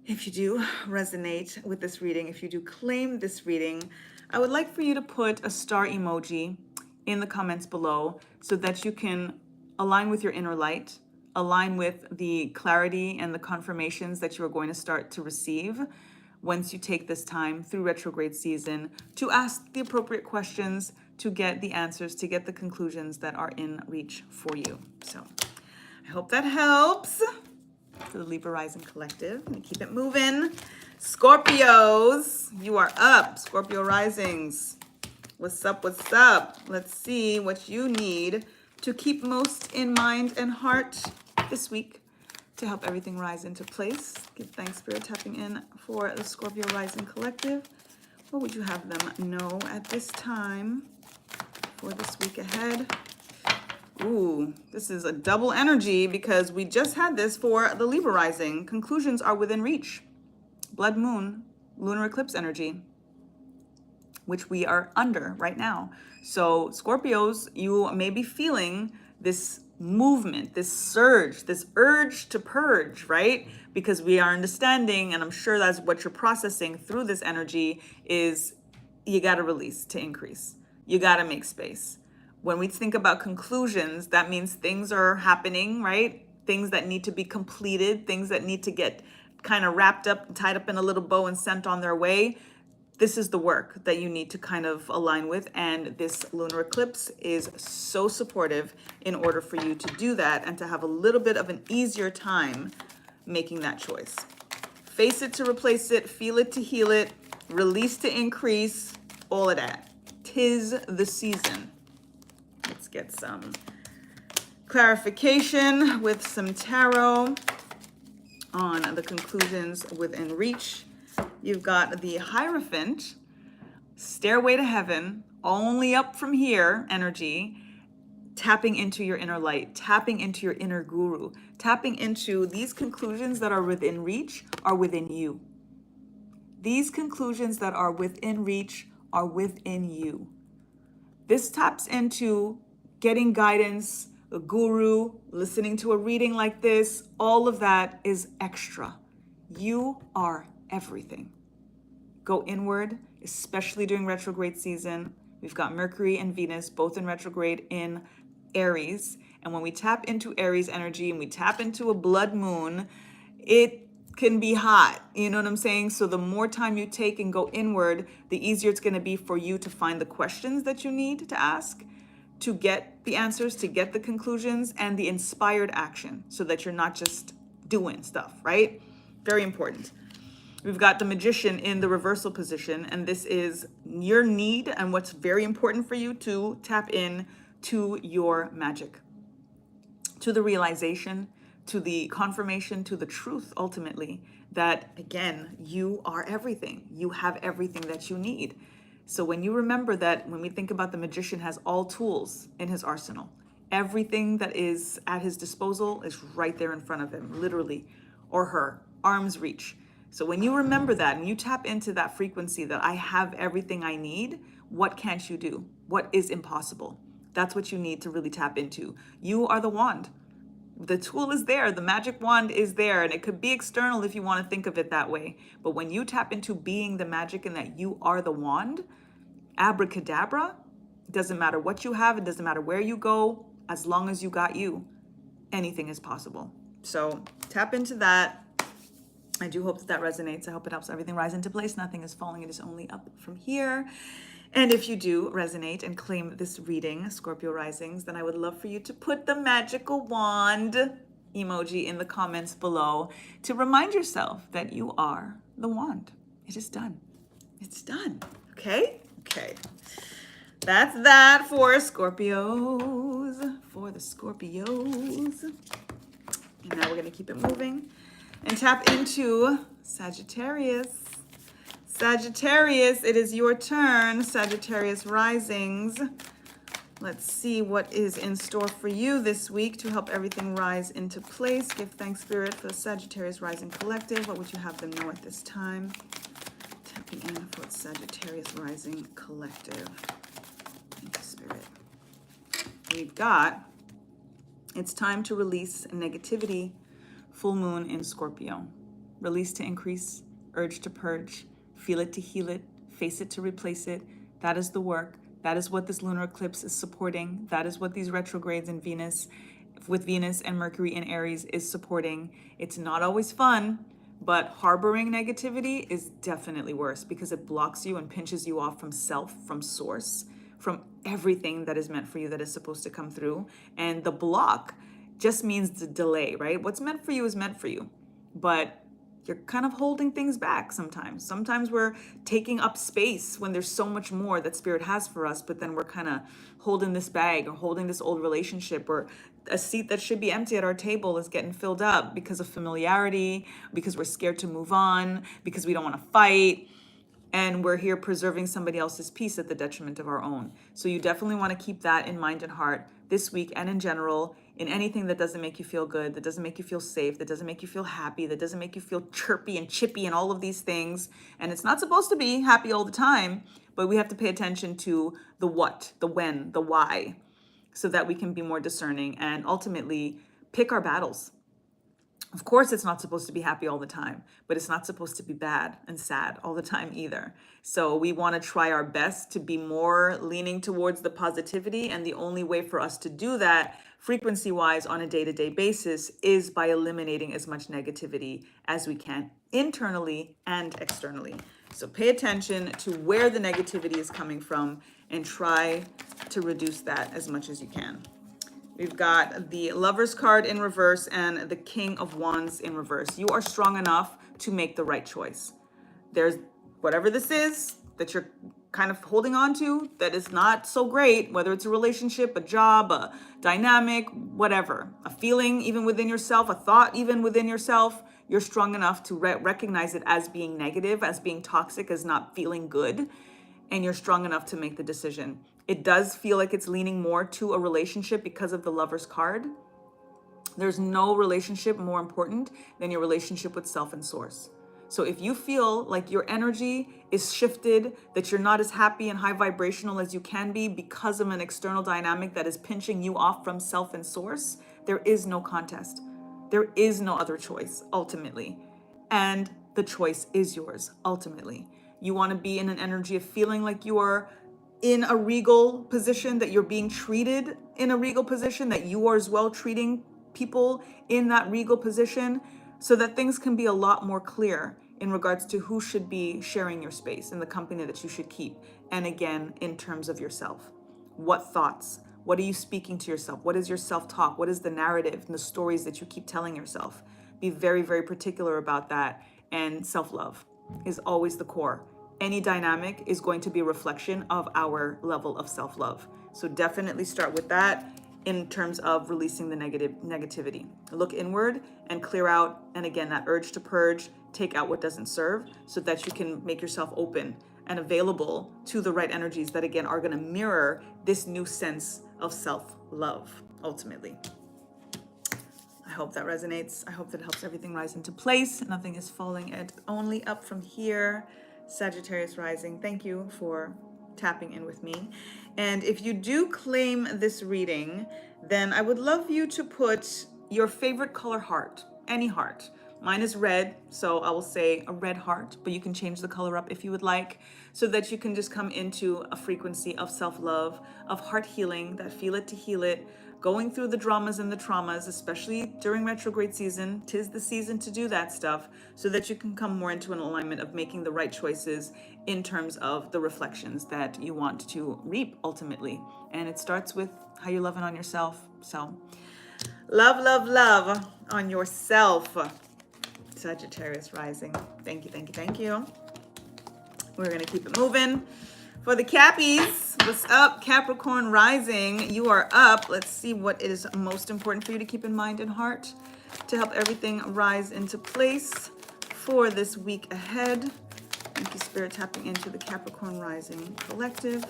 If you do resonate with this reading, if you do claim this reading, I would like for you to put a star emoji in the comments below so that you can align with your inner light, align with the clarity and the confirmations that you are going to start to receive once you take this time through retrograde season to ask the appropriate questions, to get the answers, to get the conclusions that are in reach for you. So I hope that helps for the Libra Rising Collective. And keep it moving. Scorpios, you are up. Scorpio Risings. What's up? What's up? Let's see what you need to keep most in mind and heart this week to help everything rise into place. Give thanks, Spirit, tapping in for the Scorpio Rising Collective. What would you have them know at this time for this week ahead? Ooh, this is a double energy because we just had this for the Libra Rising. Conclusions are within reach. Blood moon, lunar eclipse energy, which we are under right now. So Scorpios, you may be feeling this movement, this surge, this urge to purge, right? Because we are understanding, and I'm sure that's what you're processing through this energy, is you got to release to increase. You got to make space. When we think about conclusions, that means things are happening, right? Things that need to be completed, things that need to get kind of wrapped up, tied up in a little bow and sent on their way. This is the work that you need to kind of align with. And this lunar eclipse is so supportive in order for you to do that and to have a little bit of an easier time making that choice. Face it to replace it, feel it to heal it, release to increase, all of that. 'Tis the season. Let's get some clarification with some tarot on the conclusions within reach. You've got the Hierophant, stairway to heaven, only up from here energy, tapping into your inner light, tapping into your inner guru, tapping into these conclusions that are within reach are within you. These conclusions that are within reach are within you. This taps into getting guidance, a guru, listening to a reading like this. All of that is extra. You are everything. Go inward, especially during retrograde season. We've got Mercury and Venus both in retrograde in Aries. And when we tap into Aries energy and we tap into a blood moon, it can be hot. You know what I'm saying? So the more time you take and go inward, the easier it's going to be for you to find the questions that you need to ask, to get the answers, to get the conclusions, and the inspired action so that you're not just doing stuff, right? Very important. We've got the Magician in the reversal position, and this is your need and what's very important for you to tap in to your magic, to the realization, to the confirmation, to the truth, ultimately, that, again, you are everything. You have everything that you need. So when you remember that, when we think about the Magician has all tools in his arsenal, everything that is at his disposal is right there in front of him, literally, or her, arm's reach. So when you remember that and you tap into that frequency that I have everything I need, what can't you do? What is impossible? That's what you need to really tap into. You are the wand. The tool is there. The magic wand is there. And it could be external if you want to think of it that way. But when you tap into being the magic and that you are the wand, abracadabra, it doesn't matter what you have. It doesn't matter where you go. As long as you got you, anything is possible. So tap into that. I do hope that that resonates. I hope it helps everything rise into place. Nothing is falling. It is only up from here. And if you do resonate and claim this reading, Scorpio Risings, then I would love for you to put the magical wand emoji in the comments below to remind yourself that you are the wand. It is done. It's done. Okay? Okay. That's that for Scorpios. For the Scorpios. And now we're going to keep it moving and tap into Sagittarius. Sagittarius, it is your turn. Sagittarius Risings. Let's see what is in store for you this week to help everything rise into place. Give thanks, Spirit, for the Sagittarius Rising Collective. What would you have them know at this time? Tapping in for the Sagittarius Rising Collective. Thank you, Spirit. We've got, it's time to release negativity. Full moon in Scorpio. Release to increase, urge to purge, feel it to heal it, face it to replace it. That is the work. That is what this lunar eclipse is supporting. That is what these retrogrades in Venus, with Venus and Mercury in Aries, is supporting. It's not always fun, but harboring negativity is definitely worse because it blocks you and pinches you off from self, from source, from everything that is meant for you that is supposed to come through. And the block just means the delay, right? What's meant for you is meant for you, but you're kind of holding things back sometimes. Sometimes we're taking up space when there's so much more that Spirit has for us, but then we're kind of holding this bag or holding this old relationship, or a seat that should be empty at our table is getting filled up because of familiarity, because we're scared to move on, because we don't want to fight. And we're here preserving somebody else's peace at the detriment of our own. So you definitely want to keep that in mind and heart this week and in general, in anything that doesn't make you feel good, that doesn't make you feel safe, that doesn't make you feel happy, that doesn't make you feel chirpy and chippy and all of these things. And it's not supposed to be happy all the time, but we have to pay attention to the what, the when, the why, so that we can be more discerning and ultimately pick our battles. Of course, it's not supposed to be happy all the time, but it's not supposed to be bad and sad all the time either. So we want to try our best to be more leaning towards the positivity. And the only way for us to do that frequency-wise on a day-to-day basis is by eliminating as much negativity as we can internally and externally. So pay attention to where the negativity is coming from and try to reduce that as much as you can. We've got the Lover's card in reverse and the King of Wands in reverse. You are strong enough to make the right choice. There's whatever this is that you're kind of holding on to that is not so great, whether it's a relationship, a job, a dynamic, whatever, a feeling even within yourself, a thought even within yourself. You're strong enough to recognize it as being negative, as being toxic, as not feeling good. And you're strong enough to make the decision. It does feel like it's leaning more to a relationship because of the Lover's card. There's no relationship more important than your relationship with self and source. So if you feel like your energy is shifted, that you're not as happy and high vibrational as you can be because of an external dynamic that is pinching you off from self and source, there is no contest. There is no other choice, ultimately. and the choice is yours ultimately. You want to be in an energy of feeling like you are in a regal position, that you're being treated in a regal position, that you are as well treating people in that regal position, so that things can be a lot more clear in regards to who should be sharing your space and the company that you should keep. And again, in terms of yourself, what thoughts, what are you speaking to yourself? What is your self-talk? What is the narrative and the stories that you keep telling yourself? Be very, very particular about that. And self-love is always the core. Any dynamic is going to be a reflection of our level of self-love. So definitely start with that in terms of releasing the negativity. Look inward and clear out. And again, that urge to purge, take out what doesn't serve, so that you can make yourself open and available to the right energies that again are going to mirror this new sense of self-love ultimately. I hope that resonates. I hope that helps everything rise into place. Nothing is falling, it's only up from here. Sagittarius Rising, thank you for tapping in with me. And if you do claim this reading, then I would love you to put your favorite color heart, any heart. Mine is red, so I will say a red heart, but you can change the color up if you would like, so that you can just come into a frequency of self-love, of heart healing, that feel it to heal it, going through the dramas and the traumas, especially during retrograde season. 'Tis the season to do that stuff, so that you can come more into an alignment of making the right choices in terms of the reflections that you want to reap ultimately. And it starts with how you're loving on yourself. So love, love, love on yourself. Sagittarius Rising. Thank you, thank you, thank you. We're going to keep it moving. For the Cappies, what's up? Capricorn Rising, you are up. Let's see what is most important for you to keep in mind and heart to help everything rise into place for this week ahead. Thank you, Spirit, tapping into the Capricorn Rising collective.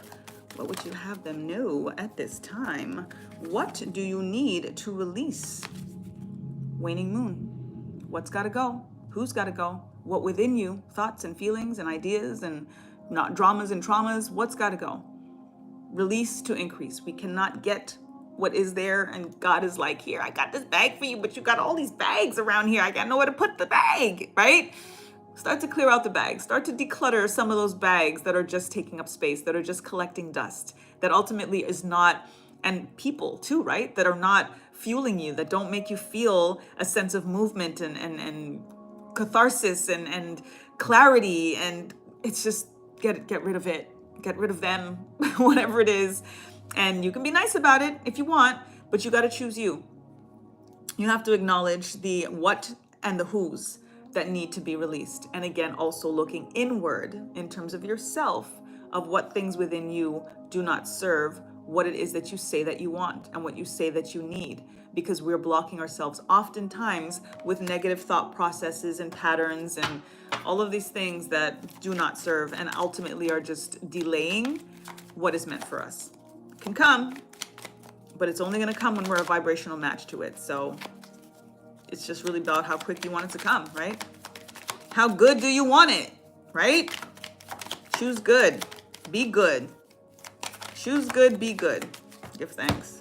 What would you have them know at this time? What do you need to release? Waning moon. What's got to go? Who's got to go? What within you, thoughts and feelings and ideas and not dramas and traumas, what's got to go? Release to increase. We cannot get what is there, and God is like, here, I got this bag for you, but you got all these bags around here. I got nowhere to put the bag, right? Start to clear out the bags. Start to declutter some of those bags that are just taking up space, that are just collecting dust, that ultimately is not, and people too, right? That are not fueling you, that don't make you feel a sense of movement and catharsis and clarity. And it's just get rid of it, get rid of them, whatever it is. And you can be nice about it if you want, but you got to choose you. You have to acknowledge the what and the who's that need to be released. And again, also looking inward in terms of yourself, of what things within you do not serve what it is that you say that you want and what you say that you need, because we're blocking ourselves oftentimes with negative thought processes and patterns and all of these things that do not serve and ultimately are just delaying what is meant for us. It can come, but it's only going to come when we're a vibrational match to it. So it's just really about how quick you want it to come, right? How good do you want it, right? Choose good, be good. Choose good, be good. Give thanks.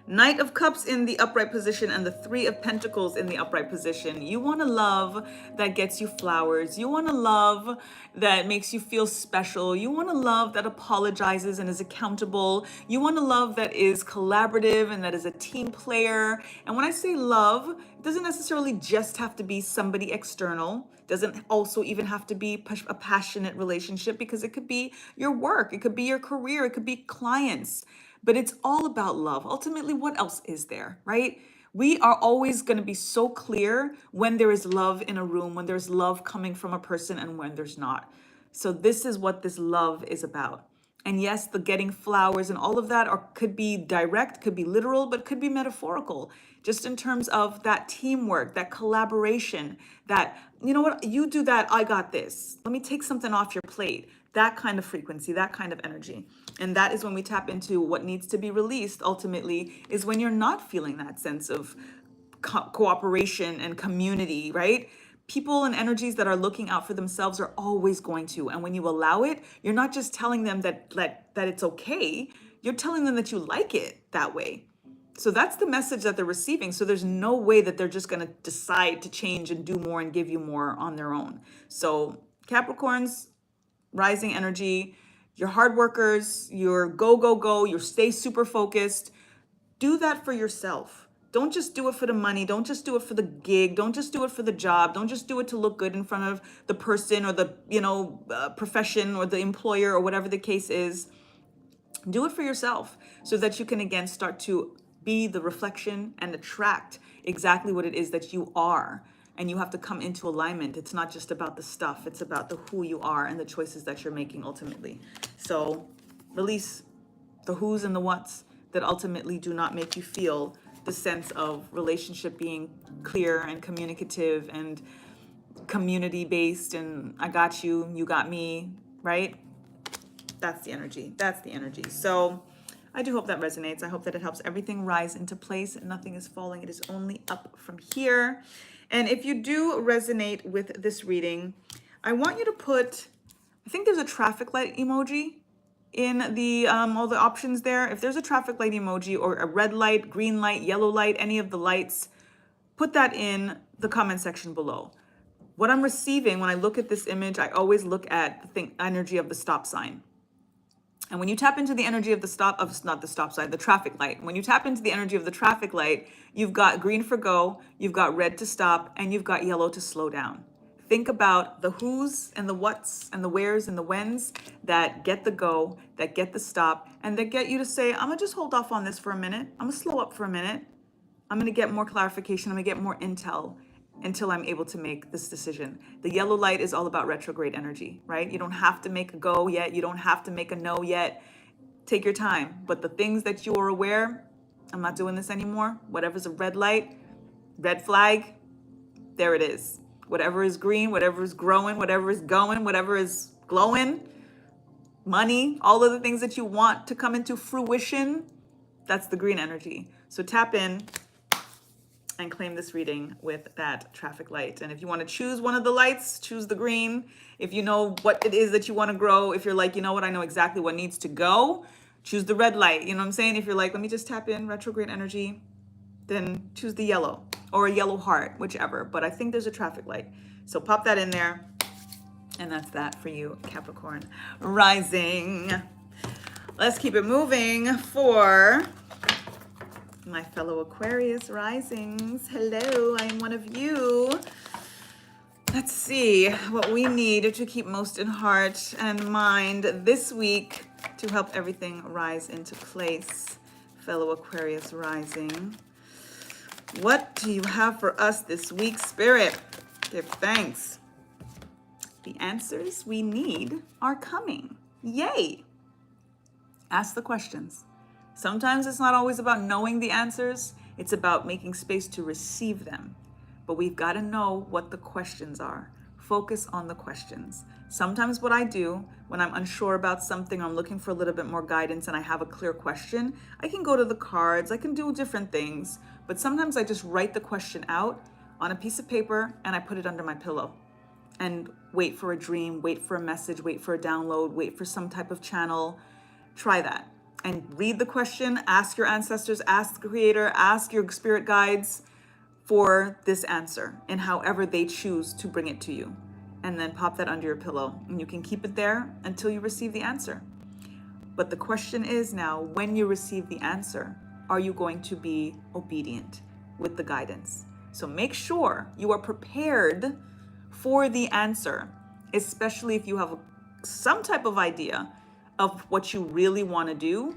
Knight of Cups in the upright position and the Three of Pentacles in the upright position. You want a love that gets you flowers. You want a love that makes you feel special. You want a love that apologizes and is accountable. You want a love that is collaborative and that is a team player. And when I say love, it doesn't necessarily just have to be somebody external. It doesn't also even have to be a passionate relationship, because it could be your work. It could be your career. It could be clients. But it's all about love. Ultimately, what else is there, right? We are always going to be so clear when there is love in a room, when there's love coming from a person, and when there's not. So this is what this love is about. And yes, the getting flowers and all of that could be direct, could be literal, but could be metaphorical, just in terms of that teamwork, that collaboration, that, you know what, you do that, I got this. Let me take something off your plate. That kind of frequency, that kind of energy. And that is when we tap into what needs to be released ultimately, is when you're not feeling that sense of cooperation and community, right? People and energies that are looking out for themselves are always going to. And when you allow it, you're not just telling them that it's okay. You're telling them that you like it that way. So that's the message that they're receiving. So there's no way that they're just going to decide to change and do more and give you more on their own. So Capricorns, rising energy, you're hard workers, you're go, go, go, you stay super focused. Do that for yourself. Don't just do it for the money. Don't just do it for the gig. Don't just do it for the job. Don't just do it to look good in front of the person or the, profession or the employer or whatever the case is. Do it for yourself so that you can again start to be the reflection and attract exactly what it is that you are. And you have to come into alignment. It's not just about the stuff, it's about the who you are and the choices that you're making ultimately. So release the who's and the what's that ultimately do not make you feel the sense of relationship being clear and communicative and community based and I got you, you got me, right? That's the energy. That's the energy. So I do hope that resonates. I hope that it helps everything rise into place. Nothing is falling. It is only up from here. And if you do resonate with this reading, I want you to put, I think there's a traffic light emoji in the all the options there. If there's a traffic light emoji or a red light, green light, yellow light, any of the lights, put that in the comment section below. What I'm receiving when I look at this image, I always look at the energy of the stop sign. And when you tap into the energy of the traffic light, when you tap into the energy of the traffic light, you've got green for go, you've got red to stop, and you've got yellow to slow down. Think about the who's and the what's and the where's and the when's that get the go, that get the stop, and that get you to say, I'm gonna just hold off on this for a minute. I'm gonna slow up for a minute. I'm gonna get more clarification. I'm gonna get more intel until I'm able to make this decision. The yellow light is all about retrograde energy, right? You don't have to make a go yet. You don't have to make a no yet. Take your time. But the things that you are aware, I'm not doing this anymore. Whatever's a red light, red flag, there it is. Whatever is green, whatever is growing, whatever is going, whatever is glowing, money, all of the things that you want to come into fruition, that's the green energy. So tap in and claim this reading with that traffic light. And if you want to choose one of the lights, choose the green. If you know what it is that you want to grow, if you're like, you know what, I know exactly what needs to go, choose the red light. You know what I'm saying? If you're like, let me just tap in retrograde energy, then choose the yellow or a yellow heart, whichever. But I think there's a traffic light. So pop that in there. And that's that for you, Capricorn Rising. Let's keep it moving for my fellow Aquarius Risings. Hello, I am one of you. Let's see what we need to keep most in heart and mind this week to help everything rise into place. Fellow Aquarius Rising, what do you have for us this week, Spirit? Give thanks. The answers we need are coming. Yay! Ask the questions. Sometimes it's not always about knowing the answers. It's about making space to receive them. But we've got to know what the questions are. Focus on the questions. Sometimes what I do when I'm unsure about something, I'm looking for a little bit more guidance and I have a clear question, I can go to the cards, I can do different things. But sometimes I just write the question out on a piece of paper and I put it under my pillow and wait for a dream, wait for a message, wait for a download, wait for some type of channel. Try that. And read the question, ask your ancestors, ask the creator, ask your spirit guides for this answer and however they choose to bring it to you. And then pop that under your pillow and you can keep it there until you receive the answer. But the question is now, when you receive the answer, are you going to be obedient with the guidance? So make sure you are prepared for the answer, especially if you have some type of idea of what you really want to do,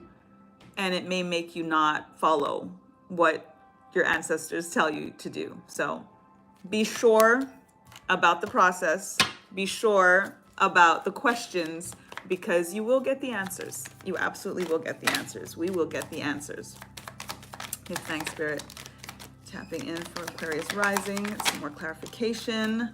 and it may make you not follow what your ancestors tell you to do. So be sure about the process, be sure about the questions, because you will get the answers. You absolutely will get the answers. We will get the answers. Give thanks, Spirit. Tapping in for Aquarius Rising, some more clarification.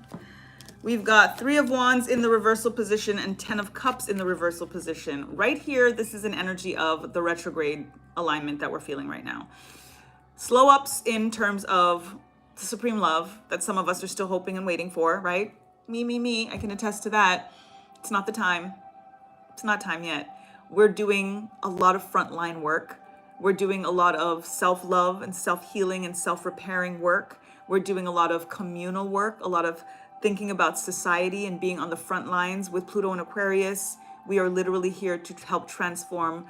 We've got 3 of Wands in the reversal position and 10 of Cups in the reversal position. Right here, this is an energy of the retrograde alignment that we're feeling right now. Slow ups in terms of the supreme love that some of us are still hoping and waiting for, right? Me, I can attest to that. It's not the time. It's not time yet. We're doing a lot of frontline work. We're doing a lot of self-love and self-healing and self-repairing work. We're doing a lot of communal work, a lot of thinking about society and being on the front lines with Pluto and Aquarius. We are literally here to help transform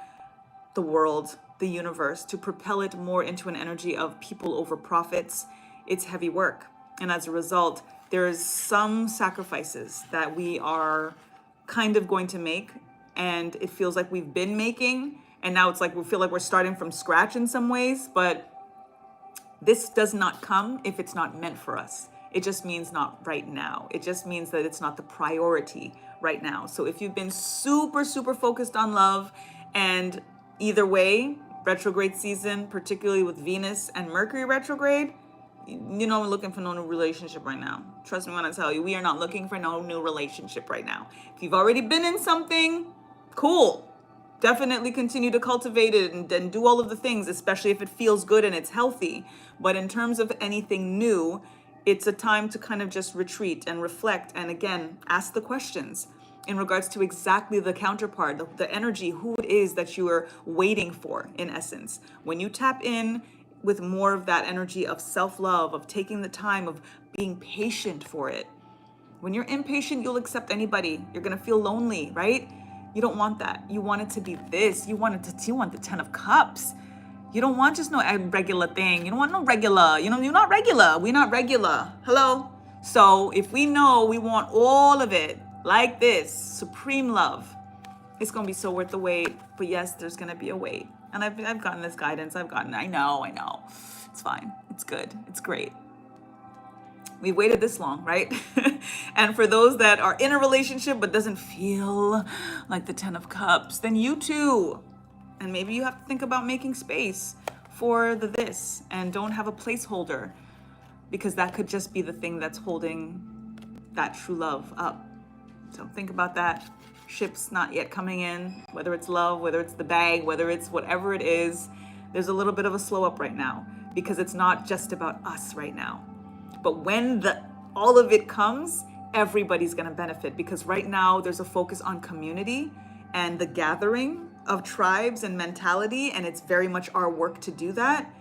the world, the universe, to propel it more into an energy of people over profits. It's heavy work. And as a result, there's some sacrifices that we are kind of going to make. And it feels like we've been making. And now it's like we feel like we're starting from scratch in some ways. But this does not come if it's not meant for us. It just means not right now. It just means that it's not the priority right now. So if you've been super, super focused on love, and either way, retrograde season, particularly with Venus and Mercury retrograde, we're looking for no new relationship right now. Trust me when I tell you, we are not looking for no new relationship right now. If you've already been in something, cool. Definitely continue to cultivate it and do all of the things, especially if it feels good and it's healthy. But in terms of anything new, it's a time to kind of just retreat and reflect. And again, ask the questions in regards to exactly the counterpart, the energy, who it is that you are waiting for, in essence. When you tap in with more of that energy of self-love, of taking the time, of being patient for it. When you're impatient, you'll accept anybody. You're going to feel lonely, right? You don't want that. You want it to be this. You want the 10 of cups. You don't want just no regular thing. You don't want no regular. You're not regular. We're not regular. Hello? So if we know we want all of it like this, supreme love, it's going to be so worth the wait. But yes, there's going to be a wait. And I've gotten this guidance. I know. It's fine. It's good. It's great. We waited this long, right? And for those that are in a relationship but doesn't feel like the 10 of cups, then you too. And maybe you have to think about making space for this and don't have a placeholder, because that could just be the thing that's holding that true love up. So think about that. Ships not yet coming in, whether it's love, whether it's the bag, whether it's whatever it is, there's a little bit of a slow up right now, because it's not just about us right now. But when all of it comes, everybody's going to benefit, because right now there's a focus on community and the gathering of tribes and mentality, and it's very much our work to do that.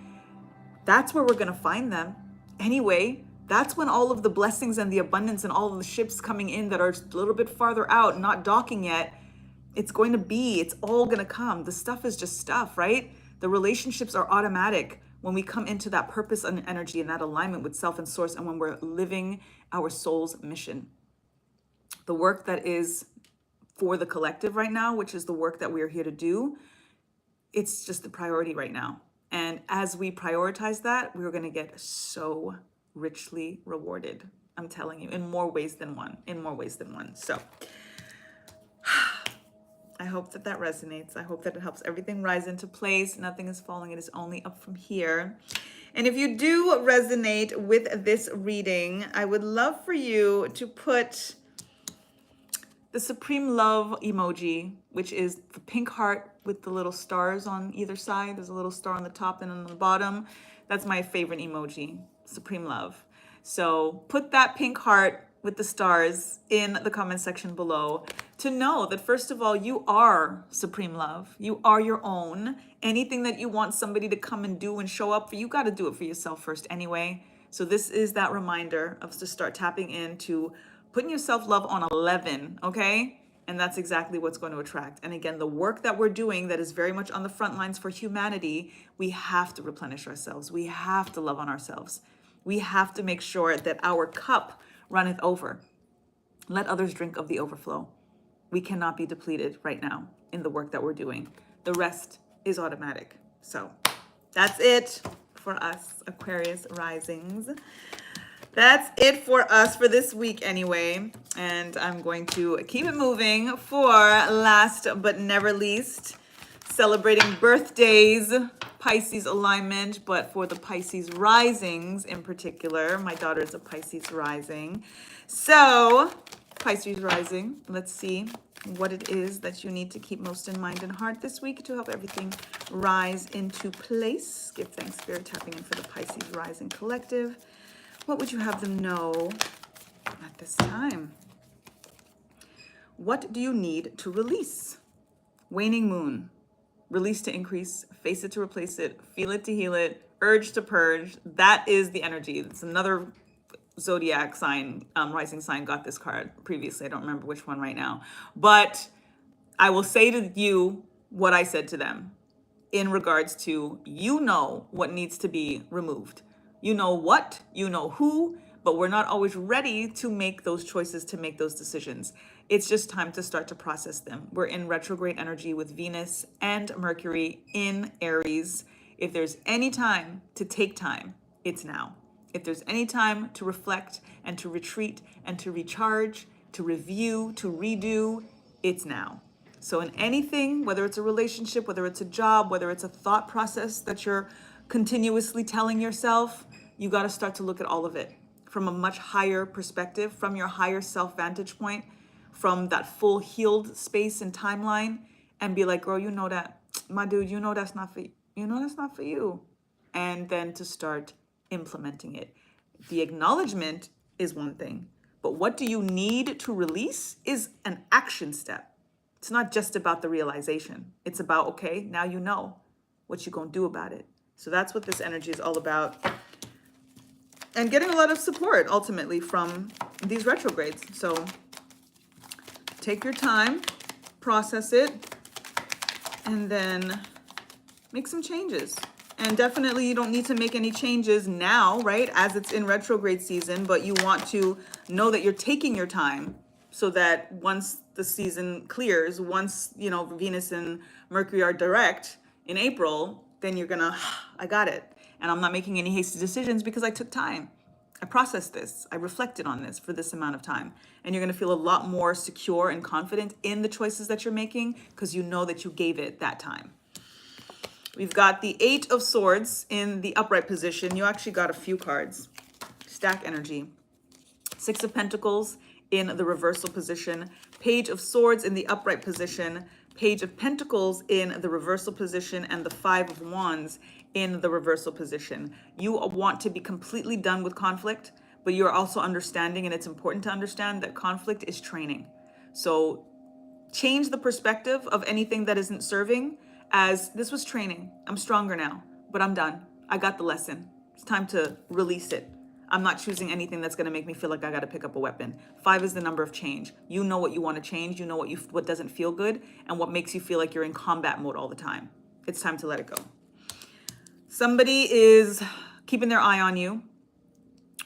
That's where we're going to find them. Anyway, that's when all of the blessings and the abundance and all of the ships coming in that are a little bit farther out, not docking yet, it's all going to come. The stuff is just stuff, right? The relationships are automatic when we come into that purpose and energy and that alignment with self and source, and when we're living our soul's mission. The work that is for the collective right now, which is the work that we are here to do, it's just the priority right now. And as we prioritize that, we're going to get so richly rewarded. I'm telling you, in more ways than one. So I hope that resonates. I hope that it helps everything rise into place. Nothing is falling. It is only up from here. And if you do resonate with this reading, I would love for you to put the supreme love emoji, which is the pink heart with the little stars on either side. There's a little star on the top and on the bottom. That's my favorite emoji, supreme love. So put that pink heart with the stars in the comment section below to know that, first of all, you are supreme love. You are your own. Anything that you want somebody to come and do and show up for, you got to do it for yourself first anyway. So this is that reminder of to start tapping into putting your self-love on 11, okay? And that's exactly what's going to attract. And again, the work that we're doing that is very much on the front lines for humanity, we have to replenish ourselves. We have to love on ourselves. We have to make sure that our cup runneth over. Let others drink of the overflow. We cannot be depleted right now in the work that we're doing. The rest is automatic. So that's it for us, Aquarius Risings. That's it for us for this week anyway. And I'm going to keep it moving for last but never least, celebrating birthdays, Pisces alignment, but for the Pisces Risings in particular. My daughter is a Pisces Rising. So, Pisces Rising, let's see what it is that you need to keep most in mind and heart this week to help everything rise into place. Give thanks, Spirit, tapping in for the Pisces Rising Collective. What would you have them know at this time? What do you need to release? Waning moon. Release to increase, face it to replace it, feel it to heal it, urge to purge. That is the energy. It's another zodiac sign, rising sign got this card previously. I don't remember which one right now. But I will say to you what I said to them in regards to, you know what needs to be removed. You know what, you know who, but we're not always ready to make those choices, to make those decisions. It's just time to start to process them. We're in retrograde energy with Venus and Mercury in Aries. If there's any time to take time, it's now. If there's any time to reflect and to retreat and to recharge, to review, to redo, it's now. So in anything, whether it's a relationship, whether it's a job, whether it's a thought process that you're continuously telling yourself, you got to start to look at all of it from a much higher perspective, from your higher self vantage point, from that full healed space and timeline, and be like, girl, you know that, my dude, you know that's not for you. You know that's not for you. And then to start implementing it. The acknowledgement is one thing, but what do you need to release is an action step. It's not just about the realization. It's about, okay, now you know what you're going to do about it. So that's what this energy is all about. And getting a lot of support ultimately from these retrogrades. So take your time, process it, and then make some changes. And definitely you don't need to make any changes now, right? As it's in retrograde season, but you want to know that you're taking your time so that once the season clears, once, Venus and Mercury are direct in April, then you're gonna, I got it. And I'm not making any hasty decisions because I took time. I processed this. I reflected on this for this amount of time. And you're gonna feel a lot more secure and confident in the choices that you're making because you know that you gave it that time. We've got the Eight of Swords in the upright position. You actually got a few cards. Stack energy. Six of Pentacles in the reversal position. Page of Swords in the upright position. Page of Pentacles in the reversal position. And the Five of Wands in the reversal position. You want to be completely done with conflict, but you're also understanding, and it's important to understand that conflict is training. So change the perspective of anything that isn't serving as this was training. I'm stronger now, but I'm done. I got the lesson. It's time to release it. I'm not choosing anything that's going to make me feel like I got to pick up a weapon. 5 is the number of change. You know what you want to change. You know what doesn't feel good and what makes you feel like you're in combat mode all the time. It's time to let it go. Somebody is keeping their eye on you,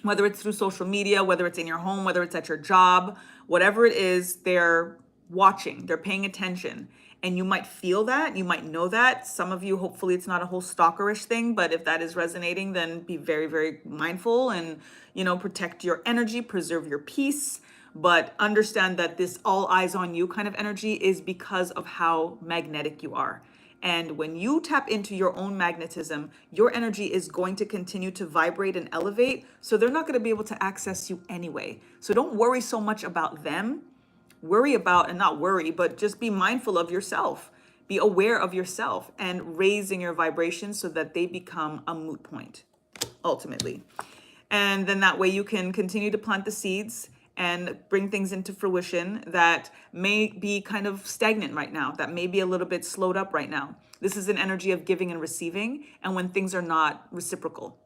whether it's through social media, whether it's in your home, whether it's at your job, whatever it is, they're watching, they're paying attention. And you might feel that, you might know that. Some of you, hopefully it's not a whole stalkerish thing, but if that is resonating, then be very, very mindful and, protect your energy, preserve your peace. But understand that this all eyes on you kind of energy is because of how magnetic you are. And when you tap into your own magnetism, your energy is going to continue to vibrate and elevate. So they're not going to be able to access you anyway. So don't worry so much about them. Worry about, and not worry, but just be mindful of yourself. Be aware of yourself and raising your vibration so that they become a moot point, ultimately. And then that way you can continue to plant the seeds and bring things into fruition that may be kind of stagnant right now, that may be a little bit slowed up right now. This is an energy of giving and receiving, and when things are not reciprocal.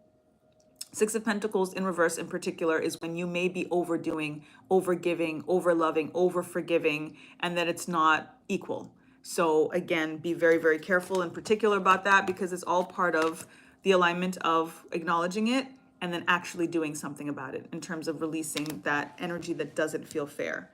Six of Pentacles in reverse in particular is when you may be overdoing, overgiving, overloving, overforgiving, and that it's not equal. So again, be very, very careful in particular about that because it's all part of the alignment of acknowledging it and then actually doing something about it in terms of releasing that energy that doesn't feel fair.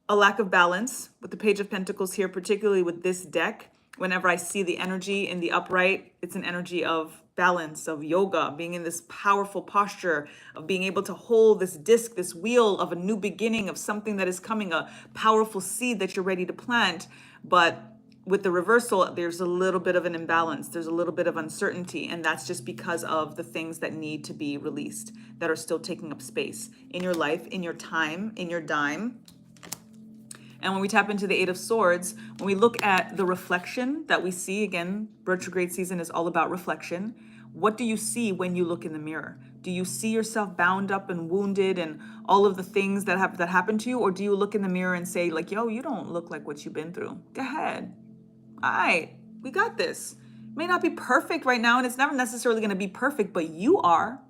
A lack of balance with the Page of Pentacles here, particularly with this deck. Whenever I see the energy in the upright, it's an energy of balance, of yoga, being in this powerful posture, of being able to hold this disc, this wheel of a new beginning, of something that is coming, a powerful seed that you're ready to plant. But with the reversal, there's a little bit of an imbalance. There's a little bit of uncertainty. And that's just because of the things that need to be released, that are still taking up space in your life, in your time, in your dime. And when we tap into the Eight of Swords, when we look at the reflection that we see, again, retrograde season is all about reflection. What do you see when you look in the mirror? Do you see yourself bound up and wounded and all of the things that happen to you? Or do you look in the mirror and say like, yo, you don't look like what you've been through. Go ahead. All right. We got this. It may not be perfect right now, and it's never necessarily going to be perfect, but you are.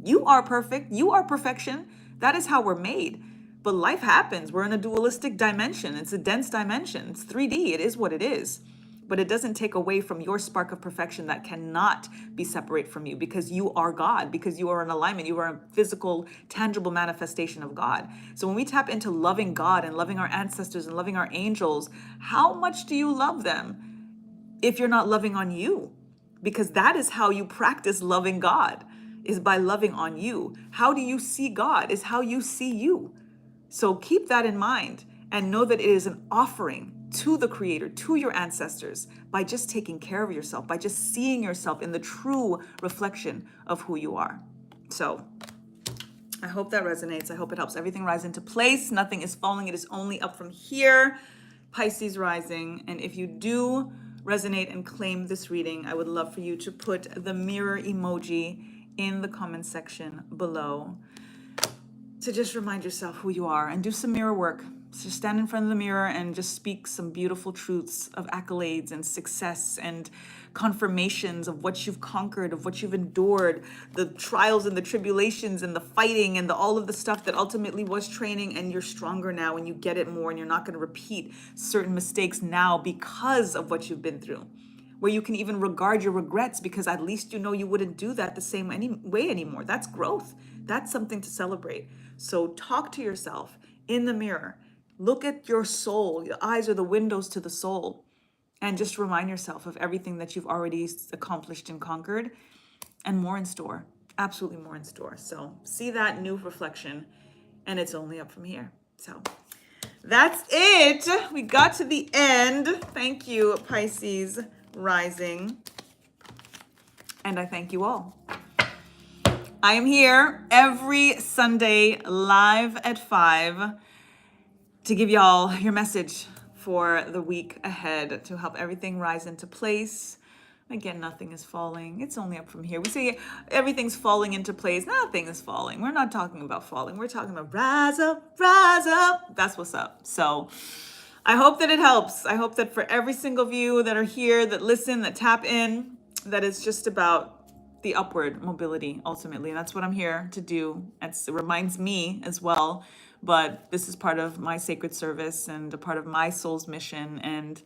You are perfect. You are perfection. That is how we're made. But life happens. We're in a dualistic dimension. It's a dense dimension. It's 3D. It is what it is. But it doesn't take away from your spark of perfection that cannot be separate from you, because you are God, because you are in alignment. You are a physical, tangible manifestation of God. So when we tap into loving God and loving our ancestors and loving our angels, how much do you love them if you're not loving on you? Because that is how you practice loving God, is by loving on you. How do you see God is how you see you. So keep that in mind and know that it is an offering to the Creator, to your ancestors, by just taking care of yourself, by just seeing yourself in the true reflection of who you are. So I hope that resonates. I hope it helps everything rise into place. Nothing is falling. It is only up from here. Pisces Rising. And if you do resonate and claim this reading, I would love for you to put the mirror emoji in the comment section below, to just remind yourself who you are and do some mirror work. So stand in front of the mirror and just speak some beautiful truths of accolades and success and confirmations of what you've conquered, of what you've endured, the trials and the tribulations and the fighting and all of the stuff that ultimately was training, and you're stronger now and you get it more, and you're not going to repeat certain mistakes now because of what you've been through. Where you can even regard your regrets, because at least you know you wouldn't do that the same way anymore. That's growth. That's something to celebrate. So talk to yourself in the mirror. Look at your soul. Your eyes are the windows to the soul. And just remind yourself of everything that you've already accomplished and conquered, and more in store. Absolutely more in store. So see that new reflection, and it's only up from here. So that's it. We got to the end. Thank you, Pisces Rising. And I thank you all. I am here every Sunday live at 5 to give y'all your message for the week ahead, to help everything rise into place. Again, nothing is falling. It's only up from here. We say everything's falling into place. Nothing is falling. We're not talking about falling. We're talking about rise up, rise up. That's what's up. So I hope that it helps. I hope that for every single of you that are here, that listen, that tap in, that it's just about the upward mobility ultimately. And that's what I'm here to do. It reminds me as well, but this is part of my sacred service and a part of my soul's mission. And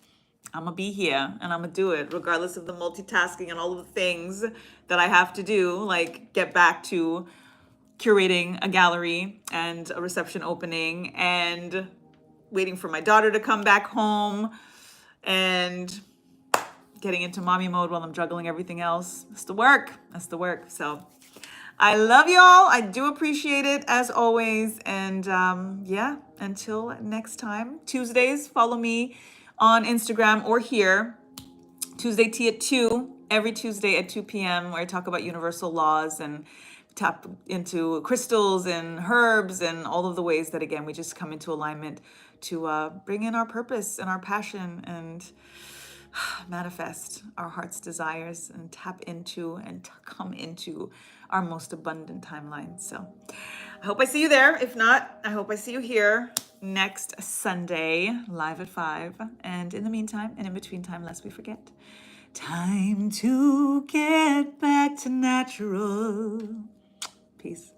I'm gonna be here and I'm gonna do it regardless of the multitasking and all of the things that I have to do, like get back to curating a gallery and a reception opening and waiting for my daughter to come back home and getting into mommy mode while I'm juggling everything else. That's the work. That's the work. So I love y'all. I do appreciate it as always. And yeah, until next time, Tuesdays, follow me on Instagram or here. Tuesday tea at 2, every Tuesday at 2 p.m. where I talk about universal laws and tap into crystals and herbs and all of the ways that, again, we just come into alignment to bring in our purpose and our passion and manifest our heart's desires and tap into and come into our most abundant timeline. So I hope I see you there. If not, I hope I see you here next Sunday, live at 5. And in the meantime, and in between time, lest we forget, time to get back to natural. Peace.